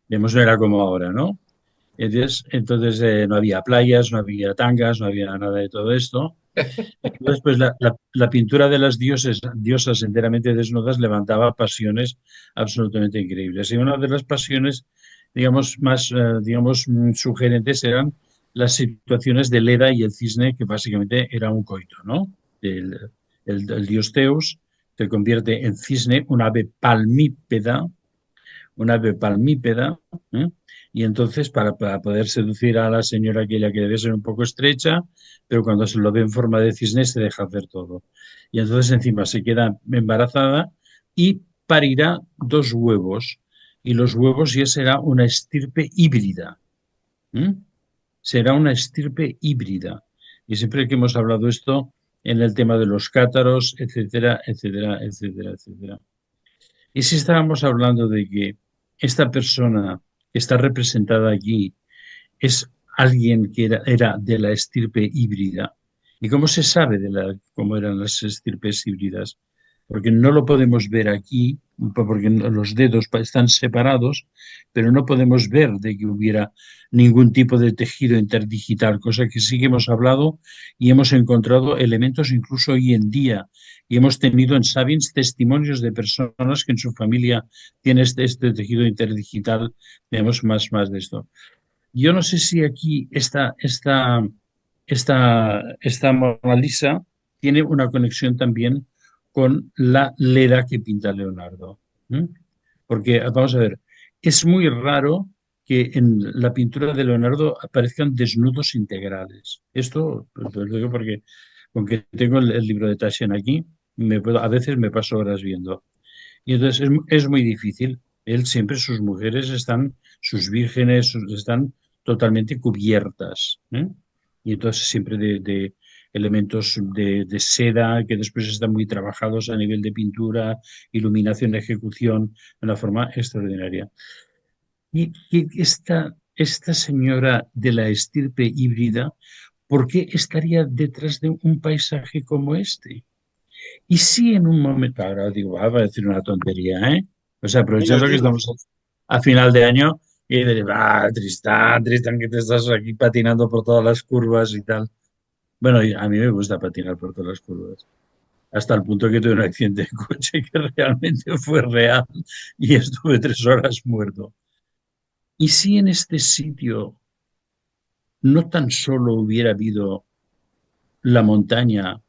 digamos, no era como ahora, ¿no? Entonces, no había playas, no había tangas, no había nada de todo esto. Entonces, pues la pintura de las diosas enteramente desnudas levantaba pasiones absolutamente increíbles. Y una de las pasiones, digamos, más, digamos, sugerentes eran las situaciones de Leda y el cisne, que básicamente era un coito, ¿no? El, el dios Zeus se convierte en cisne, un ave palmípeda, ¿eh? Y entonces para poder seducir a la señora aquella que debe ser un poco estrecha, pero cuando se lo ve en forma de cisne se deja hacer todo. Y entonces encima se queda embarazada y parirá dos huevos. Y los huevos ya será una estirpe híbrida. ¿Eh? Será una estirpe híbrida. Y siempre que hemos hablado esto en el tema de los cátaros, etcétera, etcétera, etcétera, etcétera. Y si estábamos hablando de que esta persona que está representada aquí es alguien que era de la estirpe híbrida, ¿y cómo se sabe cómo eran las estirpes híbridas? Porque no lo podemos ver aquí, porque los dedos están separados, pero no podemos ver de que hubiera ningún tipo de tejido interdigital, cosa que sí que hemos hablado y hemos encontrado elementos incluso hoy en día. Y hemos tenido en Sapiens testimonios de personas que en su familia tienen este tejido interdigital. Tenemos más de esto. Yo no sé si aquí esta Mona Lisa tiene una conexión también con la Leda que pinta Leonardo. ¿Eh? Porque, vamos a ver, es muy raro que en la pintura de Leonardo aparezcan desnudos integrales. Esto lo digo porque, aunque tengo el libro de Taschen aquí, a veces me paso horas viendo. Y entonces es muy difícil. Él siempre, sus mujeres están, sus vírgenes están totalmente cubiertas. ¿Eh? Y entonces siempre de elementos de seda que después están muy trabajados a nivel de pintura, iluminación, ejecución, de una forma extraordinaria. Y esta señora de la estirpe híbrida, ¿por qué estaría detrás de un paisaje como este? Y si en un momento, ahora digo, voy a decir una tontería, ¿eh? O sea, Dinos, aprovechando que dinos. estamos a final de año, y de, Tristán, Tristán, que te estás aquí patinando por todas las curvas y tal. Bueno, y a mí me gusta patinar por todas las curvas. Hasta el punto que tuve un accidente de coche que realmente fue real y estuve 3 horas muerto. ¿Y si en este sitio no tan solo hubiera habido la montaña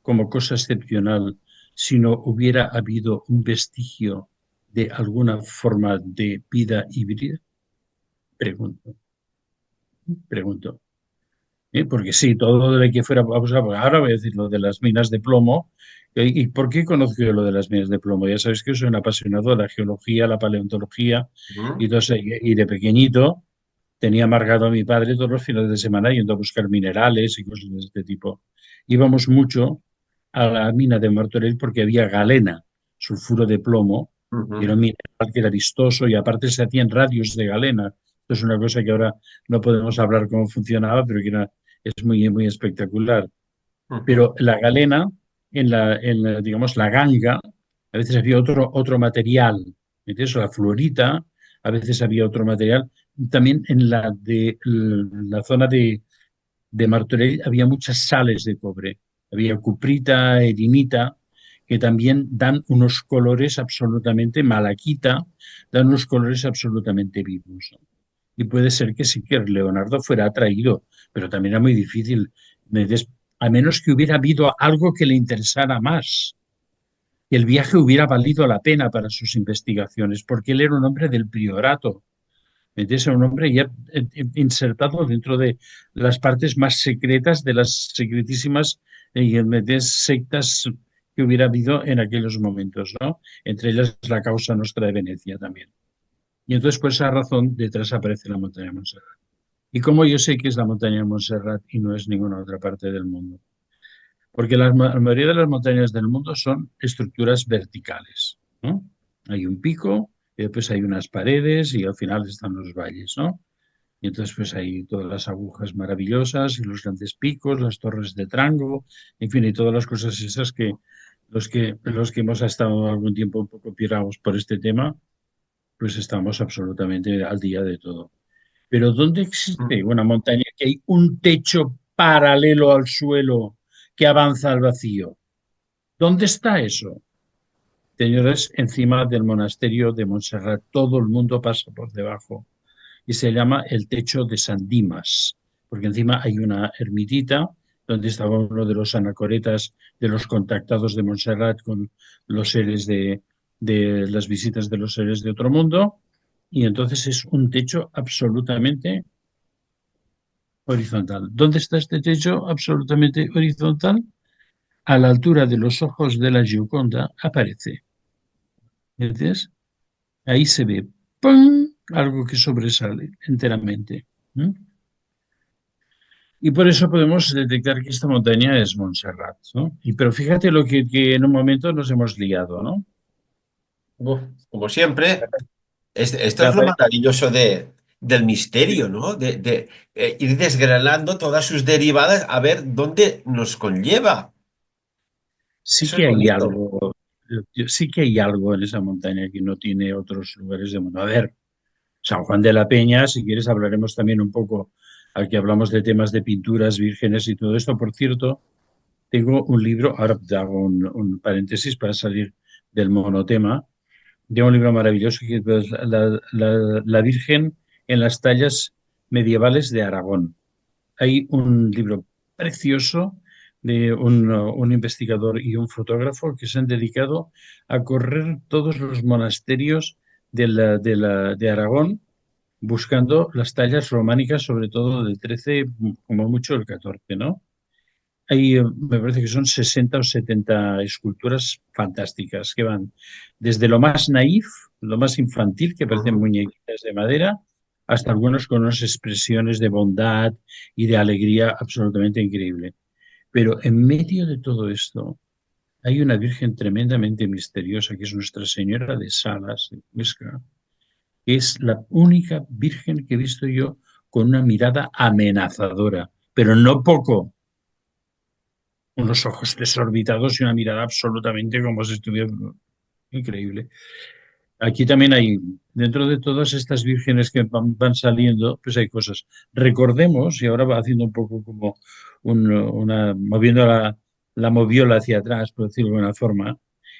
como cosa excepcional, sino hubiera habido un vestigio de alguna forma de vida híbrida? Pregunto, pregunto. Porque sí, todo de que fuera, vamos a, ahora voy a decir lo de las minas de plomo. ¿Y por qué conozco yo lo de las minas de plomo? Ya sabéis que soy un apasionado de la geología, la paleontología, y, Ujú. entonces, y de pequeñito tenía marcado a mi padre todos los fines de semana yendo a buscar minerales y cosas de este tipo. Íbamos mucho a la mina de Martorell porque había galena, sulfuro de plomo, y era Ujú. un mineral que era vistoso y aparte se hacían radios de galena. Esto es una cosa que ahora no podemos hablar cómo funcionaba, pero que es muy espectacular. Ujú. Pero la galena, digamos, la ganga, a veces había otro material, ¿entiendes? La fluorita, a veces había otro material. También en la zona de Martorell había muchas sales de cobre. Había cuprita, erinita, que también dan unos colores absolutamente, malaquita, dan unos colores absolutamente vivos. Y puede ser que sí que Leonardo fuera atraído, pero también era muy difícil, a menos que hubiera habido algo que le interesara más, que el viaje hubiera valido la pena para sus investigaciones, porque él era un hombre del priorato, ¿entiendes? Era un hombre ya insertado dentro de las partes más secretas de las secretísimas sectas que hubiera habido en aquellos momentos, ¿no? Entre ellas la causa nuestra de Venecia también. Y entonces, por esa razón, detrás aparece la montaña de Montserrat. ¿Y cómo yo sé que es la montaña de Montserrat y no es ninguna otra parte del mundo? Porque la mayoría de las montañas del mundo son estructuras verticales, ¿no? Hay un pico, y después hay unas paredes y al final están los valles, ¿no? Y entonces pues hay todas las agujas maravillosas y los grandes picos, las torres de Trango, en fin, y todas las cosas esas que los que hemos estado algún tiempo un poco pirados por este tema, pues estamos absolutamente al día de todo. Pero ¿dónde existe Mm. una montaña que hay un techo paralelo al suelo que avanza al vacío? ¿Dónde está eso? Señores, encima del monasterio de Montserrat, todo el mundo pasa por debajo y se llama el techo de San Dimas, porque encima hay una ermitita donde estaba uno de los anacoretas de los contactados de Montserrat con los seres de las visitas de los seres de otro mundo, y entonces es un techo absolutamente horizontal. ¿Dónde está este techo absolutamente horizontal? A la altura de los ojos de la Gioconda aparece. ¿Entiendes? Ahí se ve ¡pum! Algo que sobresale enteramente. ¿Mm? Y por eso podemos detectar que esta montaña es Montserrat, ¿no? Pero fíjate lo que en un momento nos hemos liado, ¿no? Uf, como siempre, esto es lo Cada- maravilloso del misterio, ¿no? De ir desgranando todas sus derivadas a ver dónde nos conlleva. sí Eso es que hay bonito. algo, sí que hay algo en esa montaña que no tiene otros lugares del mundo. A ver, San Juan de la Peña, si quieres hablaremos también un poco, al que hablamos de temas de pinturas vírgenes y todo esto. Por cierto, tengo un libro, ahora te hago un paréntesis para salir del monotema, de un libro maravilloso que es la Virgen en las tallas medievales de Aragón. Hay un libro precioso de un investigador y un fotógrafo que se han dedicado a correr todos los monasterios de Aragón buscando las tallas románicas, sobre todo del 13, como mucho el 14, ¿no? Hay, me parece que son 60 o 70 esculturas fantásticas que van desde lo más naif, lo más infantil, que parecen Ujú. muñequitas de madera, hasta algunos con unas expresiones de bondad y de alegría absolutamente increíble. Pero en medio de todo esto hay una Virgen tremendamente misteriosa, que es Nuestra Señora de Salas, de Huesca, que es la única Virgen que he visto yo con una mirada amenazadora, pero no poco, unos ojos desorbitados y una mirada absolutamente como si estuviera increíble. Aquí también hay, dentro de todas estas vírgenes que van saliendo, pues hay cosas. Recordemos, y ahora va haciendo un poco como moviendo la moviola hacia atrás, por decirlo de alguna forma,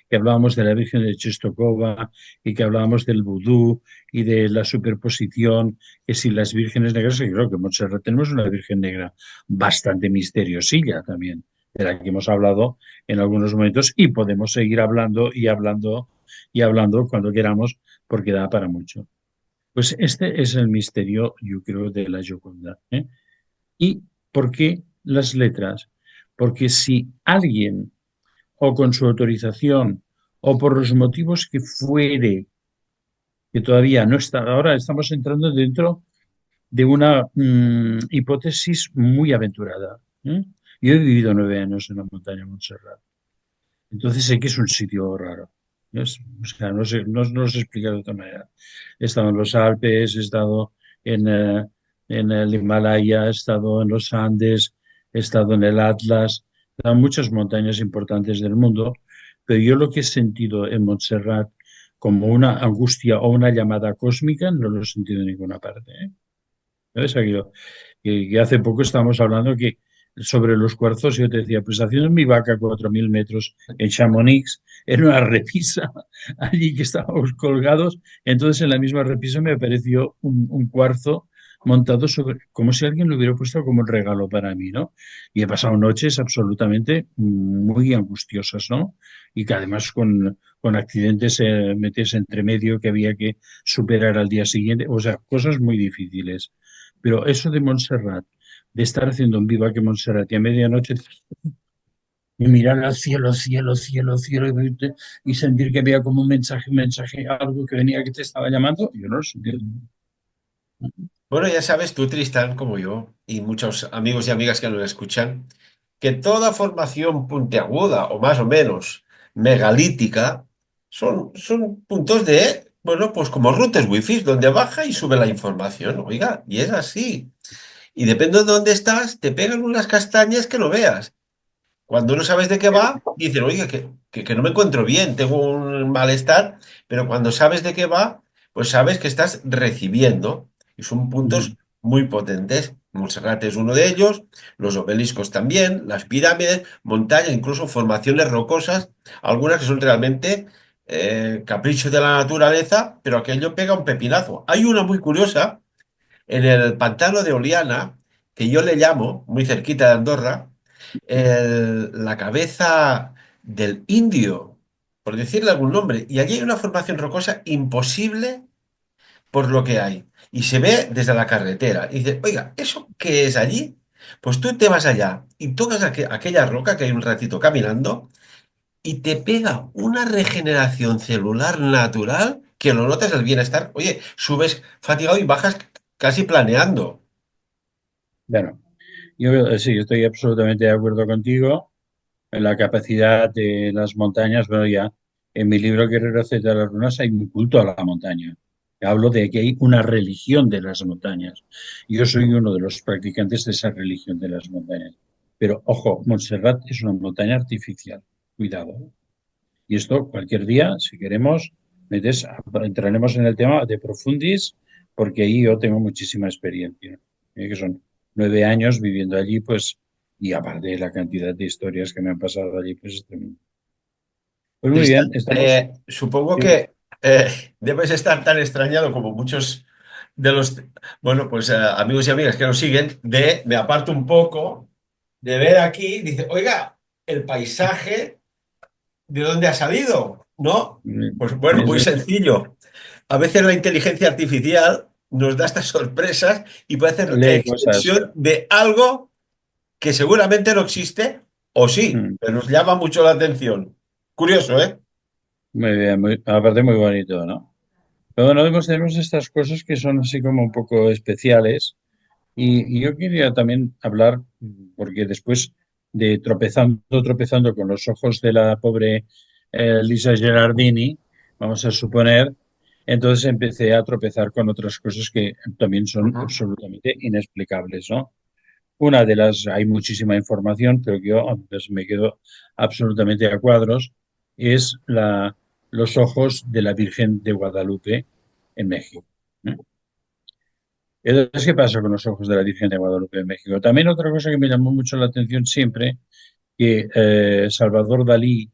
que hablábamos de la Virgen de Czestochowa y que hablábamos del vudú y de la superposición, que si las vírgenes negras, que creo que en Montserrat tenemos una Virgen negra bastante misteriosilla también, de la que hemos hablado en algunos momentos y podemos seguir hablando y hablando y hablando cuando queramos, porque da para mucho. Pues este es el misterio, yo creo, de la Gioconda. ¿Eh? ¿Y por qué las letras? Porque si alguien, o con su autorización, o por los motivos que fuere, que todavía no está, ahora estamos entrando dentro de una hipótesis muy aventurada. ¿Eh? Yo he vivido 9 años en la montaña de Montserrat. Entonces sé que es un sitio raro. ¿Ves? O sea, no sé, no lo sé explicar de otra manera. He estado en los Alpes, he estado en el Himalaya, he estado en los Andes, he estado en el Atlas, he estado en muchas montañas importantes del mundo, pero yo lo que he sentido en Montserrat como una angustia o una llamada cósmica no lo he sentido en ninguna parte. ¿Eh? ¿Sabes? Aquello que hace poco estábamos hablando que sobre los cuarzos yo te decía, pues haciendo mi vaca a 4.000 metros en Chamonix, en una repisa, allí que estábamos colgados, entonces en la misma repisa me apareció un cuarzo montado sobre, como si alguien lo hubiera puesto como un regalo para mí, ¿no? Y he pasado noches absolutamente muy angustiosas, ¿no? Y que además con accidentes metes entre medio que había que superar al día siguiente, o sea, cosas muy difíciles. Pero eso de Montserrat, de estar haciendo un vivac en Montserrat y a medianoche y mirar al cielo, cielo, cielo, cielo y sentir que había como un mensaje, algo que venía que te estaba llamando, yo no lo sentí. Bueno, ya sabes tú, Tristán, como yo, y muchos amigos y amigas que nos escuchan, que toda formación puntiaguda, o más o menos megalítica, son puntos de Bueno, pues como routers wifi, donde baja y sube la información, oiga, y es así. Y depende de dónde estás, te pegan unas castañas que no veas. Cuando no sabes de qué va, dicen, oiga, que no me encuentro bien, tengo un malestar, pero cuando sabes de qué va, pues sabes que estás recibiendo. Y son puntos Ujú. muy potentes. Montserrat es uno de ellos, los obeliscos también, las pirámides, montañas, incluso formaciones rocosas, algunas que son realmente caprichos de la naturaleza, pero aquello pega un pepinazo. Hay una muy curiosa en el pantano de Oliana, que yo le llamo, muy cerquita de Andorra, la cabeza del indio, por decirle algún nombre. Y allí hay una formación rocosa imposible por lo que hay. Y se ve desde la carretera. Y dice, oiga, ¿eso qué es allí? Pues tú te vas allá y tocas aquella roca que hay un ratito caminando y te pega una regeneración celular natural que lo notas el bienestar. Oye, subes fatigado y bajas casi planeando. Bueno, yo sí, estoy absolutamente de acuerdo contigo en la capacidad de las montañas. Bueno, ya en mi libro Guerrero Z de las Runas hay un culto a la montaña. Hablo de que hay una religión de las montañas. Yo soy uno de los practicantes de esa religión de las montañas. Pero ojo, Montserrat es una montaña artificial. Cuidado. Y esto cualquier día, si queremos, entraremos en el tema de profundis, porque ahí yo tengo muchísima experiencia, que son 9 años viviendo allí, pues, y aparte de la cantidad de historias que me han pasado allí, pues es tremendo. Pues muy bien, Tristán, estamos. supongo Sí, que debes estar tan extrañado como muchos de los, bueno, pues amigos y amigas que nos siguen, me aparto un poco, de ver aquí, dice, oiga, el paisaje, ¿de dónde ha salido? ¿No? Pues bueno, muy es- sencillo. A veces la inteligencia artificial nos da estas sorpresas y puede hacer lee cosas. extensión de algo que seguramente no existe, o sí, Mm, pero nos llama mucho la atención. Curioso, ¿eh? Muy bien, aparte muy bonito, ¿no? Pero bueno, tenemos estas cosas que son así como un poco especiales. Y yo quería también hablar, porque después de tropezando con los ojos de la pobre Lisa Gerardini, vamos a suponer, entonces empecé a tropezar con otras cosas que también son Ujú. absolutamente inexplicables, ¿no? Una de las, hay muchísima información, pero que yo pues, me quedo absolutamente a cuadros, es los ojos de la Virgen de Guadalupe en México. ¿Eh? Entonces, ¿qué pasa con los ojos de la Virgen de Guadalupe en México? También otra cosa que me llamó mucho la atención siempre, que Salvador Dalí,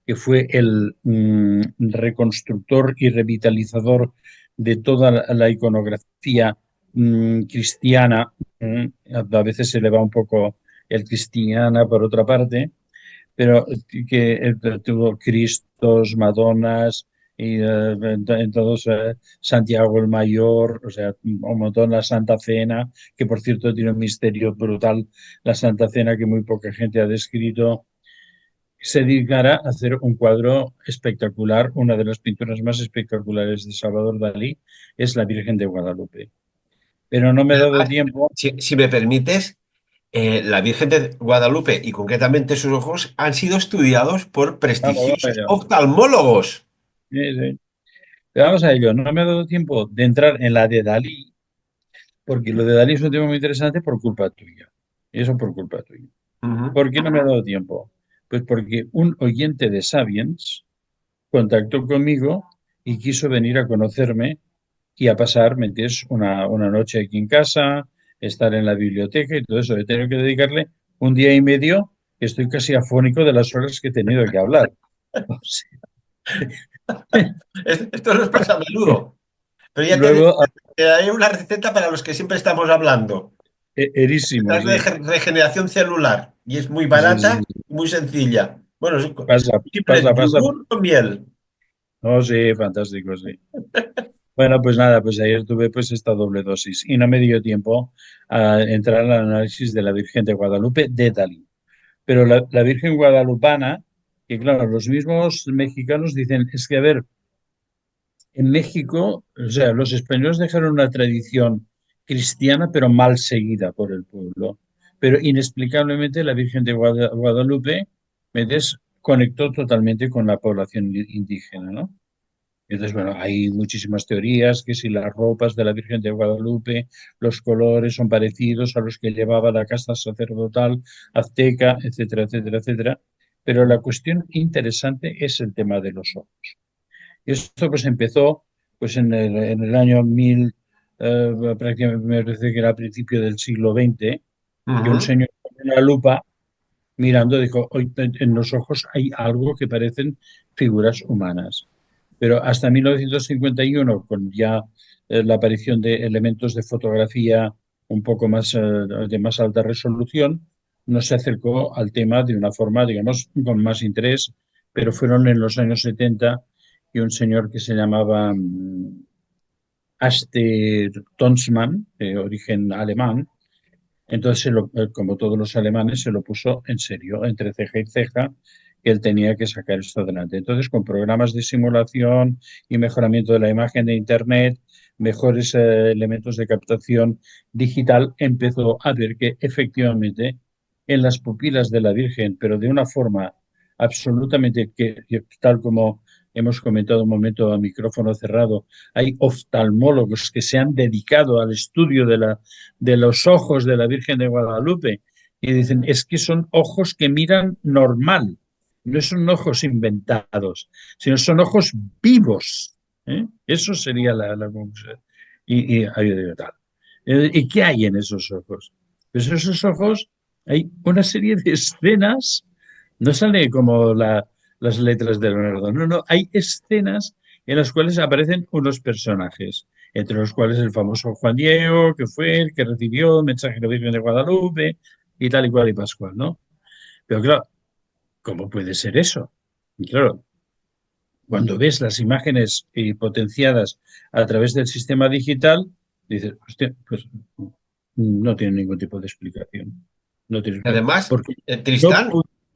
que fue el reconstructor y revitalizador de toda la iconografía cristiana, a veces se le va un poco el cristiana por otra parte, pero que tuvo Cristos, Madonas, y entonces Santiago el Mayor, o sea, un montón la Santa Cena, que por cierto tiene un misterio brutal, la Santa Cena que muy poca gente ha descrito, se dedicará a hacer un cuadro espectacular. Una de las pinturas más espectaculares de Salvador Dalí es la Virgen de Guadalupe. Pero no me he dado Además, tiempo. si me permites, la Virgen de Guadalupe y concretamente sus ojos han sido estudiados por Vamos, vamos a prestigiosos ello. oftalmólogos. Sí, sí. Pero vamos a ello. No me ha dado tiempo de entrar en la de Dalí, porque lo de Dalí es un tema muy interesante por culpa tuya. Y eso por culpa tuya. Ujú. ¿Por qué no me ha dado tiempo? Pues porque un oyente de Sapiens contactó conmigo y quiso venir a conocerme y a pasar, ¿me entiendes? Una noche aquí en casa, estar en la biblioteca y todo eso. He tenido que dedicarle un día y medio, que estoy casi afónico de las horas que he tenido que hablar. O sea, Esto nos pasa a menudo. Pero ya luego, te daré una receta para los que siempre estamos hablando. erísimo, Es de sí. regeneración celular y es muy Sí, sí, barata sí. y muy sencilla. Bueno, es Pasa, simple pasa, pasa. yogur con miel. Oh, sí, fantástico, sí. Bueno, pues nada, pues ayer tuve pues esta doble dosis y no me dio tiempo a entrar al análisis de la Virgen de Guadalupe de Dalí. Pero la Virgen Guadalupana, que claro, los mismos mexicanos dicen, es que a ver, en México, o sea, los españoles dejaron una tradición cristiana, pero mal seguida por el pueblo. Pero inexplicablemente la Virgen de Guadalupe, ¿me ves? Conectó totalmente con la población indígena, ¿no? Entonces, bueno, hay muchísimas teorías que si las ropas de la Virgen de Guadalupe, los colores son parecidos a los que llevaba la casta sacerdotal azteca, etcétera, etcétera, etcétera. Pero la cuestión interesante es el tema de los ojos. Y esto pues empezó pues en el año 1000, prácticamente me parece que era a principio del siglo XX, que un Ujú. señor con una lupa mirando dijo: "Hoy en los ojos hay algo que parecen figuras humanas". Pero hasta 1951, con ya la aparición de elementos de fotografía un poco más de más alta resolución, no se acercó al tema de una forma, digamos, con más interés, pero fueron en los años 70 y un señor que se llamaba Aster Tonsmann, de origen alemán, entonces, como todos los alemanes, se lo puso en serio, entre ceja y ceja, que él tenía que sacar esto adelante. Entonces, con programas de simulación y mejoramiento de la imagen de Internet, mejores elementos de captación digital, empezó a ver que efectivamente en las pupilas de la Virgen, pero de una forma absolutamente que tal como hemos comentado un momento a micrófono cerrado, hay oftalmólogos que se han dedicado al estudio de los ojos de la Virgen de Guadalupe y dicen, es que son ojos que miran normal, no son ojos inventados, sino son ojos vivos. ¿Eh? Eso sería la conclusión. Yo digo, tal. ¿Y qué hay en esos ojos? Pues esos ojos hay una serie de escenas, no sale como las letras de Leonardo, no, no, hay escenas en las cuales aparecen unos personajes, entre los cuales el famoso Juan Diego, que fue el que recibió el mensaje de la Virgen de Guadalupe, y tal y cual y pascual, ¿no? Pero claro, ¿cómo puede ser eso? Y claro, cuando ves las imágenes potenciadas a través del sistema digital, dices, hostia, pues no tiene ningún tipo de explicación. No tiene explicación. Además, Porque no, Tristán,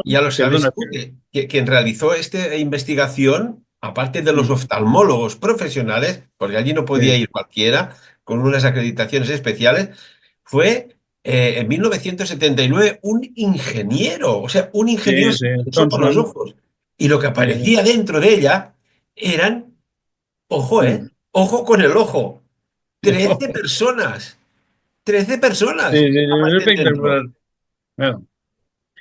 ya lo perdona, sabes tú, que quien realizó esta investigación, aparte de los oftalmólogos profesionales, porque allí no podía ir cualquiera, con unas acreditaciones especiales, fue en 1979 un ingeniero, o sea, un ingeniero sí, se sí, interesó por los Tonsman, ojos. Y lo que sí, aparecía dentro de ella eran, ojo, mm, ojo con el ojo, 13 personas, 13 sí, personas sí, es aparecen espectacular. dentro. Bueno,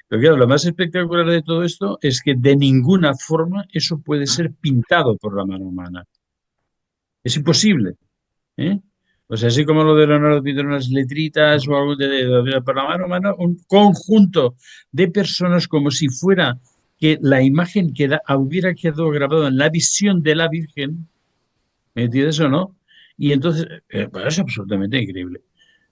pero claro, lo más espectacular de todo esto es que de ninguna forma eso puede ser pintado por la mano humana. Es imposible. ¿Eh? O sea, así como lo de Leonardo pintó unas letritas o algo para la mano humana, un conjunto de personas como si fuera que la imagen hubiera quedado grabada en la visión de la Virgen, ¿me entiendes o no? Y entonces, bueno, es absolutamente increíble.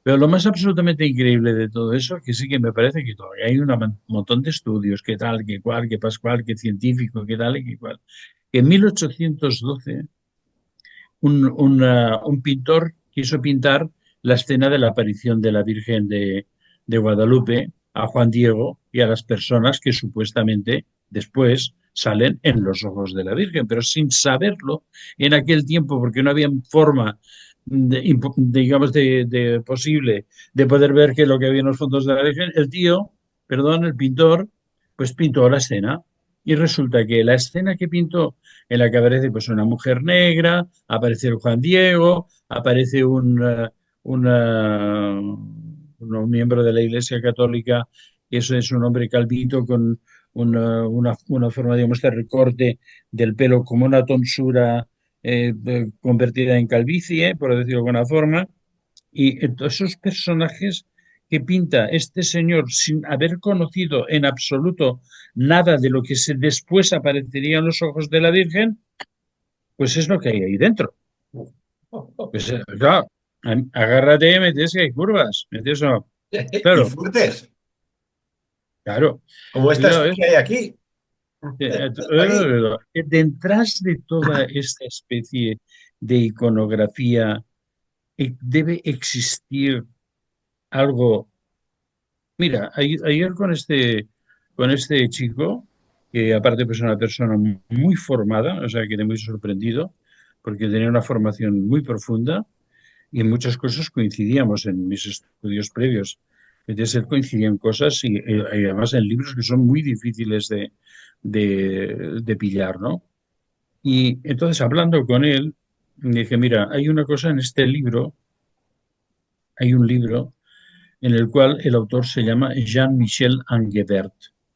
Pero lo más absolutamente increíble de todo eso, que sí que me parece que todavía hay un montón de estudios, que tal, que cual, que pascual, que científico, que tal y que cual. Que en 1812 un pintor quiso pintar la escena de la aparición de la Virgen de Guadalupe a Juan Diego y a las personas que supuestamente después salen en los ojos de la Virgen, pero sin saberlo en aquel tiempo, porque no había forma, digamos, de posible de poder ver qué es lo que había en los fondos de la Virgen, el tío, perdón, el pintor, pues pintó la escena. Y resulta que la escena que pintó, en la que aparece pues una mujer negra, aparece el Juan Diego, aparece un miembro de la Iglesia Católica, que eso es un hombre calvito con una forma, digamos, de recorte del pelo como una tonsura convertida en calvicie, por decirlo de alguna forma, y todos esos personajes que pinta este señor sin haber conocido en absoluto nada de lo que después aparecería en los ojos de la Virgen, pues es lo que hay ahí dentro. Pues claro, agárrate, metes que hay curvas, metes o Y claro, fuertes, claro. como estas Cuidado, que hay aquí. Aquí. detrás de toda esta especie de iconografía debe existir algo. Mira, ayer con este chico, que aparte pues, es una persona muy formada, o sea, quedé muy sorprendido, porque tenía una formación muy profunda y en muchas cosas coincidíamos en mis estudios previos. Entonces, él coincidía en cosas y además en libros que son muy difíciles de pillar, ¿no? Y entonces, hablando con él, dije, mira, hay una cosa en este libro, hay un libro en el cual el autor se llama Jean-Michel Angebert.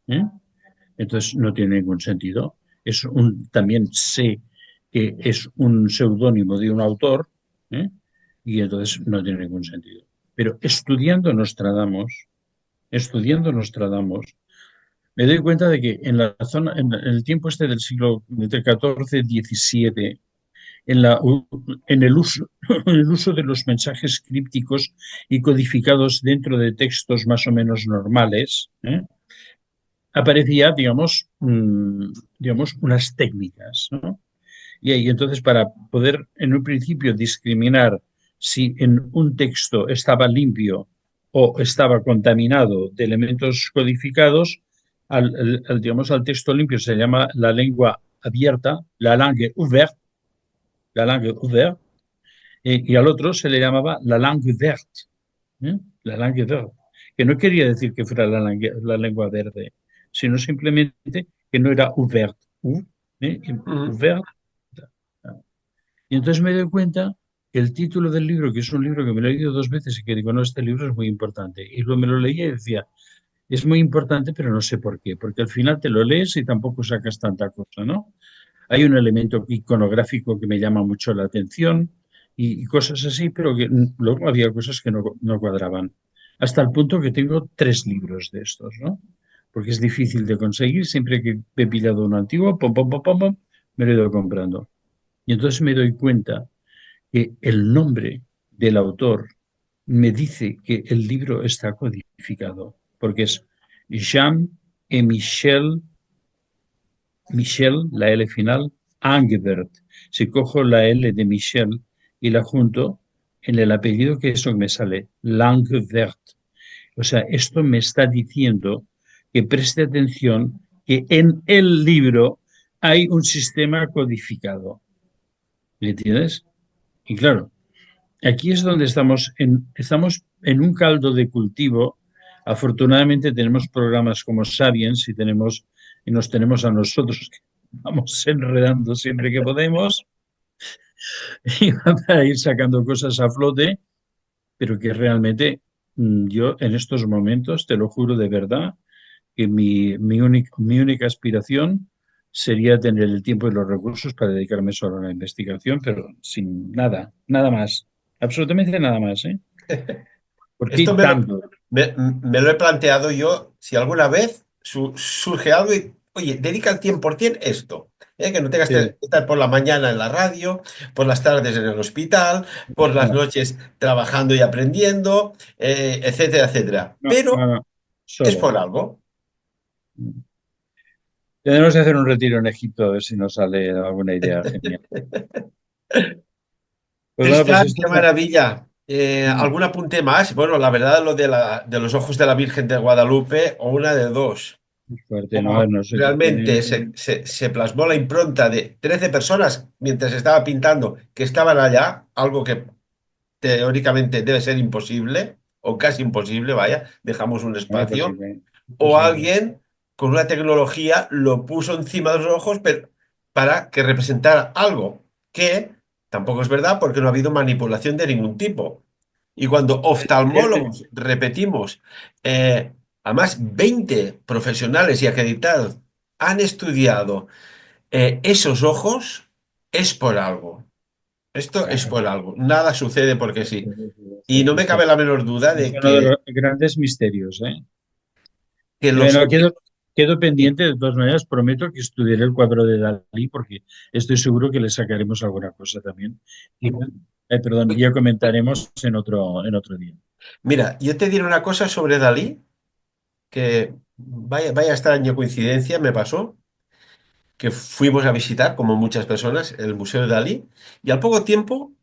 ¿Eh? Entonces no tiene ningún sentido. También sé que es un seudónimo de un autor, ¿eh? Y entonces no tiene ningún sentido. Pero estudiando Nostradamus, me doy cuenta de que en la zona, en el tiempo este del siglo entre 14 y 17, en, la, en, el uso, en el uso de los mensajes crípticos y codificados dentro de textos más o menos normales, aparecía, digamos, unas técnicas, ¿no? Y ahí entonces para poder en un principio discriminar si en un texto estaba limpio o estaba contaminado de elementos codificados, digamos, al texto limpio se llama la lengua abierta, la langue ouverte, y al otro se le llamaba la langue verte, ¿eh? La langue verte, que no quería decir que fuera la lengua verde, sino simplemente que no era ouverte, ¿eh? Ujú. Ouverte. Y entonces me doy cuenta que el título del libro, que es un libro que me lo he leído dos veces y que digo, no, este libro es muy importante. Y luego me lo leía y decía, es muy importante, pero no sé por qué, porque al final te lo lees y tampoco sacas tanta cosa, ¿no? Hay un elemento iconográfico que me llama mucho la atención y cosas así, pero que luego había cosas que no cuadraban. Hasta el punto que tengo tres libros de estos, ¿no? Porque es difícil de conseguir. Siempre que he pillado uno antiguo, pom, pom, pom, pom, pom, me lo he ido comprando. Y entonces me doy cuenta que el nombre del autor me dice que el libro está codificado, porque es Jean et Michel, la L final, Angebert. Si cojo la L de Michel y la junto en el apellido, que es lo que me sale, Langebert. O sea, esto me está diciendo que preste atención que en el libro hay un sistema codificado. ¿Me entiendes? Y claro, aquí es donde estamos en un caldo de cultivo. Afortunadamente tenemos programas como Sapiens y nos tenemos a nosotros que vamos enredando siempre que podemos y para ir sacando cosas a flote, pero que realmente yo en estos momentos, te lo juro de verdad, que mi única aspiración sería tener el tiempo y los recursos para dedicarme solo a la investigación, pero sin nada, nada más, absolutamente nada más, ¿eh? Porque Esto hay tanto. me lo he planteado yo, si alguna vez surge algo y, oye, dedica el 100% esto, que no tengas Sí, que estar por la mañana en la radio, por las tardes en el hospital, por las no, noches trabajando y aprendiendo, etcétera, etcétera. no, no, Pero no, es solo. por algo. Tenemos que hacer un retiro en Egipto a ver si nos sale alguna idea genial. Pues bueno, pues Tristán, esto qué maravilla. ¿Algún es apunte más? Bueno, la verdad, lo de los ojos de la Virgen de Guadalupe, o una de dos. fuerte, ¿no? O No sé qué realmente tiene. se plasmó la impronta de 13 personas mientras estaba pintando que estaban allá, algo que teóricamente debe ser imposible, o casi imposible, vaya, dejamos un No es espacio, posible, o imposible. alguien con una tecnología lo puso encima de los ojos para que representara algo que tampoco es verdad porque no ha habido manipulación de ningún tipo. Y cuando oftalmólogos, repetimos, además 20 profesionales y acreditados han estudiado esos ojos, es por algo. Esto es Claro. por algo. Nada sucede porque Sí, sí. sí, sí, Y sí, no sí, me sí. cabe la menor duda Es de uno de los grandes misterios, ¿eh? que los... Bueno, quedo pendiente, de todas maneras, prometo que estudiaré el cuadro de Dalí porque estoy seguro que le sacaremos alguna cosa también. Y, perdón, ya comentaremos en otro día. Mira, yo te diré una cosa sobre Dalí, que vaya extraña coincidencia me pasó, que fuimos a visitar, como muchas personas, el Museo de Dalí, y al poco tiempo,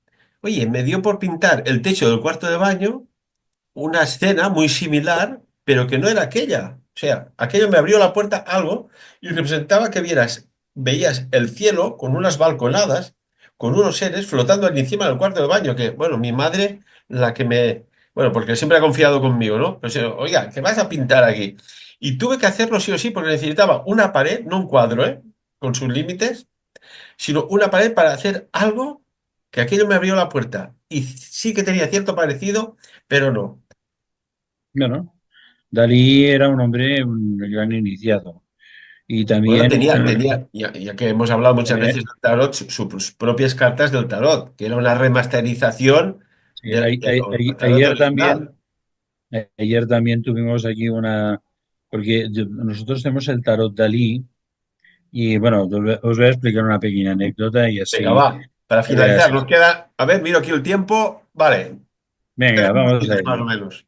oye, me dio por pintar el techo del cuarto de baño una escena muy similar, pero que no era aquella. O sea, aquello me abrió la puerta algo y representaba que veías el cielo con unas balconadas, con unos seres flotando allí encima del cuarto de baño, que, bueno, mi madre, la que bueno, porque siempre ha confiado conmigo, ¿no? Pues, oiga, ¿qué vas a pintar aquí? Y tuve que hacerlo sí o sí, porque necesitaba una pared, no un cuadro, ¿eh? Con sus límites, sino una pared para hacer algo que aquello me abrió la puerta. Y sí que tenía cierto parecido, pero no. Bueno, Dalí era un hombre, un gran iniciado. Y Bueno, también, ya que hemos hablado muchas eh, veces del tarot, sus propias cartas del tarot, que era una remasterización sí, del tarot original. ayer también tuvimos aquí porque nosotros tenemos el tarot Dalí y bueno, os voy a explicar una pequeña anécdota y Venga, así, va. Para finalizar, así. nos queda, a ver, miro aquí el tiempo. Vale, Venga, 3 vamos a minutitos más o ello. menos.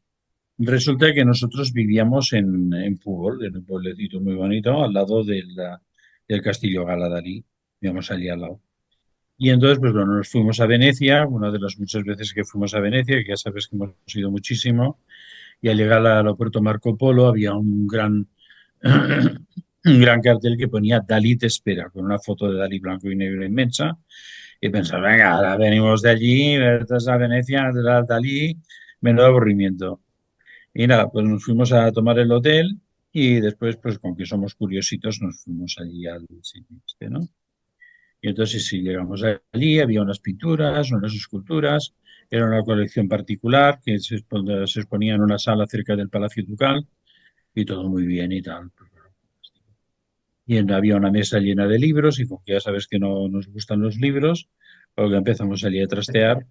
Resulta que nosotros vivíamos en Púbol, en un pueblecito muy bonito, al lado del Castillo Gala Dalí. Vivíamos allí al lado. Y entonces, pues bueno, nos fuimos a Venecia, una de las muchas veces que fuimos a Venecia, que ya sabes que hemos ido muchísimo, y al llegar al aeropuerto Marco Polo había un gran cartel que ponía Dalí te espera, con una foto de Dalí blanco y negro inmensa, y pensaba, venga, ahora venimos de allí, estás a Venecia, de Dalí, menudo aburrimiento. Y nada, pues nos fuimos a tomar el hotel y después, pues con que somos curiositos, nos fuimos allí al sitio este, ¿no? Y entonces sí, llegamos allí, había unas pinturas, unas esculturas, era una colección particular que se exponía en una sala cerca del Palacio Ducal y todo muy bien y tal. Pues, bueno, había una mesa llena de libros y como que ya sabes que no nos gustan los libros, porque empezamos allí a trastear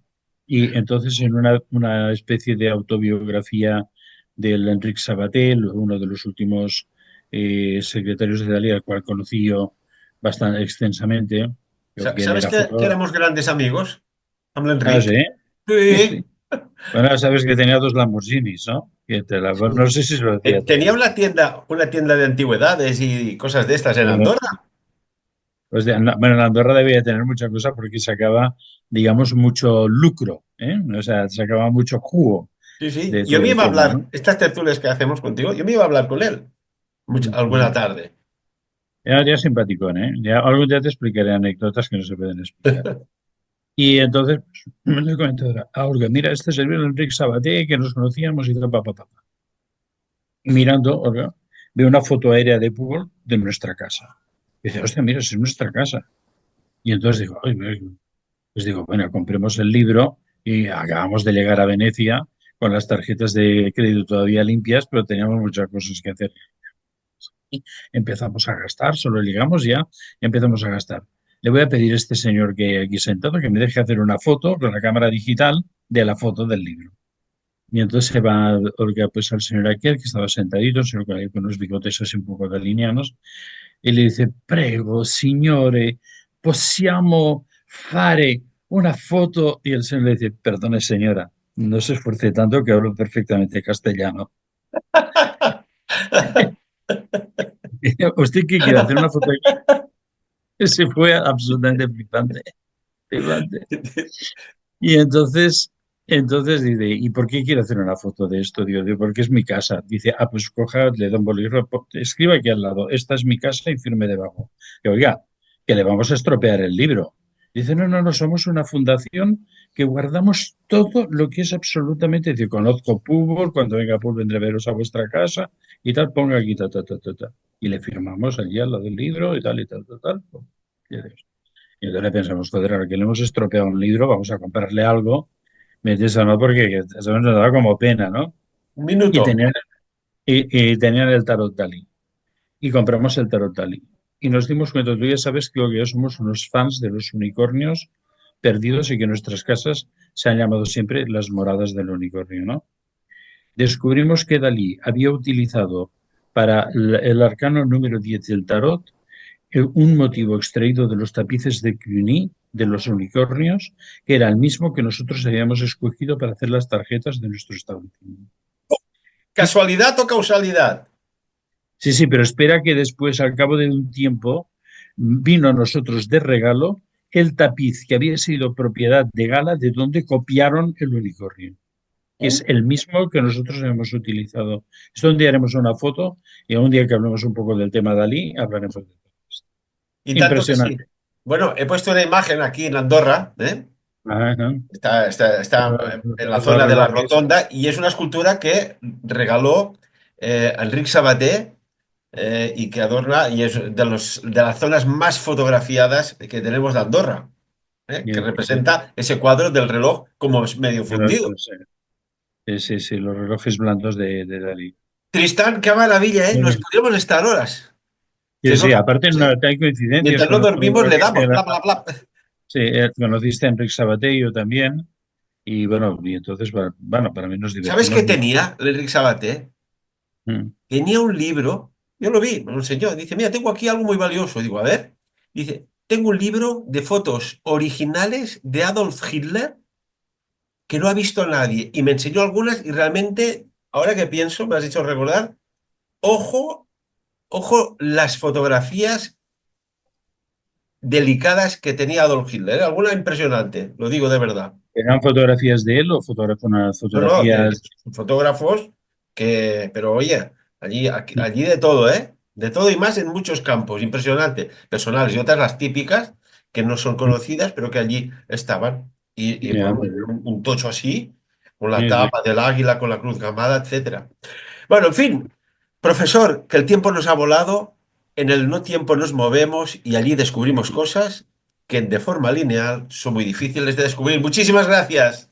y entonces en una especie de autobiografía del Enric Sabaté, uno de los últimos secretarios de Dalí, al cual conocí yo bastante extensamente, porque él ¿Sabes era que fotógrafo. éramos grandes amigos? Habla Ah, Enric. sí, sí, Sí. sí. Bueno, sabes que tenía dos Lamborghinis, ¿no? Bueno, no sé si se lo decía Tenía todavía. una tienda de antigüedades y cosas de estas en Bueno, Andorra. pues bueno, en Andorra debía tener mucha cosa porque sacaba, digamos, mucho lucro, ¿eh? O sea, sacaba mucho jugo Sí, sí. de Yo todo me el iba a tema, hablar, ¿no? estas tertulias que hacemos contigo, yo me iba a hablar con él alguna Ujú. tarde. Era simpaticón, ¿eh? Algún día te explicaré anécdotas que no se pueden explicar. Y entonces, pues, le comento a Olga, mira, este es el Enrique Sabaté, que nos conocíamos y todo, pa. Y mirando, Olga, veo una foto aérea de Púbol de nuestra casa. Y dice, hostia, mira, es nuestra casa. Y entonces digo, ay, pues digo, bueno, compremos el libro y acabamos de llegar a Venecia con las tarjetas de crédito todavía limpias, pero teníamos muchas cosas que hacer. Y empezamos a gastar, solo llegamos ya y empezamos a gastar. Le voy a pedir a este señor que hay aquí sentado que me deje hacer una foto con la cámara digital de la foto del libro. Y entonces se va Olga pues al señor aquel que estaba sentadito, el señor con unos bigotes así un poco dalinianos, y le dice, prego, signore, possiamo fare una foto? Y el señor le dice, perdone señora, no se esfuerce tanto que hablo perfectamente castellano. ¿Usted qué quiere hacer una foto aquí? Se fue absolutamente flipante, flipante. Y entonces dice, ¿y por qué quiere hacer una foto de esto? Digo, porque es mi casa. Dice, ah, pues coja, le da un bolígrafo, escriba aquí al lado, esta es mi casa y firme debajo. Que oiga, que le vamos a estropear el libro. Dice, no, somos una fundación que guardamos todo lo que es absolutamente, dice, conozco Púbol, cuando venga Púbol vendré a veros a vuestra casa y tal, ponga aquí, ta. Y le firmamos allí al lado del libro y tal, tal. Y adiós. Y entonces pensamos, joder, ahora que le hemos estropeado un libro, vamos a comprarle algo. Me dice eso, ¿no? Porque eso nos daba como pena, ¿no? Un Y minuto. tenían, y tenían el tarot Dalí. Y compramos el tarot Dalí. Y nos dimos cuenta, tú ya sabes que lo que yo somos unos fans de los unicornios perdidos y que nuestras casas se han llamado siempre las moradas del unicornio, ¿no? Descubrimos que Dalí había utilizado para el arcano número 10 del tarot un motivo extraído de los tapices de Cluny, de los unicornios, que era el mismo que nosotros habíamos escogido para hacer las tarjetas de nuestro establecimiento. Y, ¿Casualidad o causalidad? sí, pero espera que después, al cabo de un tiempo, vino a nosotros de regalo el tapiz que había sido propiedad de Gala, de donde copiaron el unicornio, que es el mismo que nosotros hemos utilizado. Esto un día haremos una foto y un día que hablemos un poco del tema Dalí, hablaremos de esto. Y tanto que sí. Impresionante. Bueno, he puesto una imagen aquí en Andorra, ¿eh? Ajá. Está en la Lo zona de la relajes. Rotonda y es una escultura que regaló Enric Sabaté y que adorna, y es de las zonas más fotografiadas que tenemos de Andorra, que Sí. representa ese cuadro del reloj como medio fundido. No sé. Sí, sí, sí, los relojes blancos de Dalí. Tristán, qué maravilla, ¿eh? Muy Nos bien. podríamos estar horas. Que Sí, es sí, otra aparte cosa, ¿eh? hay coincidencias. Mientras no Conozco dormimos, a le gente damos, de la bla, bla, bla. sí, conociste a Enric Sabaté y yo también. Y bueno, y entonces, bueno, para mí nos ¿Sabes qué divertimos mucho. tenía el Enric Sabaté? Mm. Tenía un libro, yo lo vi, me lo enseñó. Dice, mira, tengo aquí algo muy valioso. Digo, a ver. Dice, tengo un libro de fotos originales de Adolf Hitler que no ha visto nadie. Y me enseñó algunas y realmente, ahora que pienso, me has hecho recordar, ojo, ojo, las fotografías delicadas que tenía Adolf Hitler. ¿Eh? Alguna impresionante, lo digo de verdad. ¿Eran fotografías de él o unas No, no, que fotografías? fotógrafos que, pero oye, allí de todo, ¿eh? De todo y más en muchos campos, impresionante. Personales y otras las típicas, que no son conocidas, pero que allí estaban. Y Ya, bueno, muy bien. un tocho así, con la Sí, sí. tapa del águila, con la cruz gamada, etcétera. Bueno, en fin, profesor, que el tiempo nos ha volado, en el no tiempo nos movemos y allí descubrimos cosas que de forma lineal son muy difíciles de descubrir. Muchísimas gracias.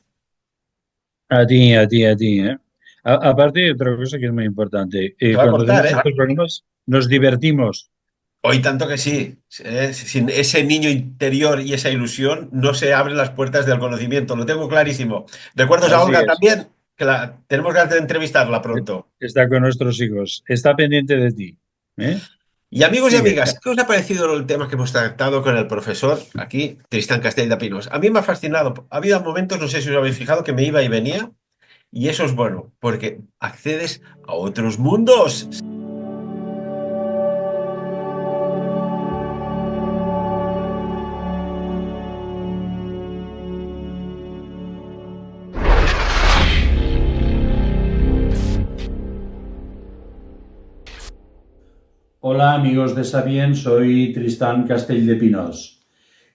A ti, ¿eh? Aparte, otra cosa que es muy importante, Se va a cuando cortar, tenemos ¿eh? estos problemas, nos divertimos. Hoy tanto que sí. Sin ese niño interior y esa ilusión no se abren las puertas del conocimiento. Lo tengo clarísimo. Recuerdos a Así Olga es. también, que tenemos ganas de entrevistarla pronto. Está con nuestros hijos. Está pendiente de ti. ¿Eh? Y amigos y Sigue. amigas, ¿qué os ha parecido el tema que hemos tratado con el profesor aquí, Tristán Castell de Pinos? A mí me ha fascinado. Ha habido momentos, no sé si os habéis fijado, que me iba y venía, y eso es bueno, porque accedes a otros mundos. Hola amigos de Sabien, soy Tristán Castell de Pinós.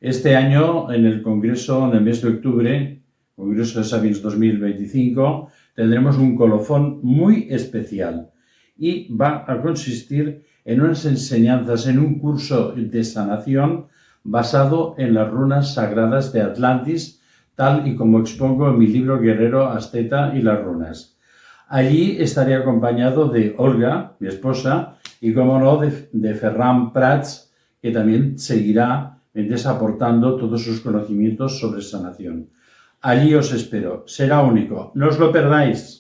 Este año, en el Congreso, en el mes de octubre, Congreso de Sabiens 2025, tendremos un colofón muy especial y va a consistir en unas enseñanzas, en un curso de sanación basado en las runas sagradas de Atlantis, tal y como expongo en mi libro Guerrero, Asceta y las runas. Allí estaré acompañado de Olga, mi esposa, y como no, de Ferran Prats, que también seguirá aportando todos sus conocimientos sobre sanación. Allí os espero, será único, no os lo perdáis.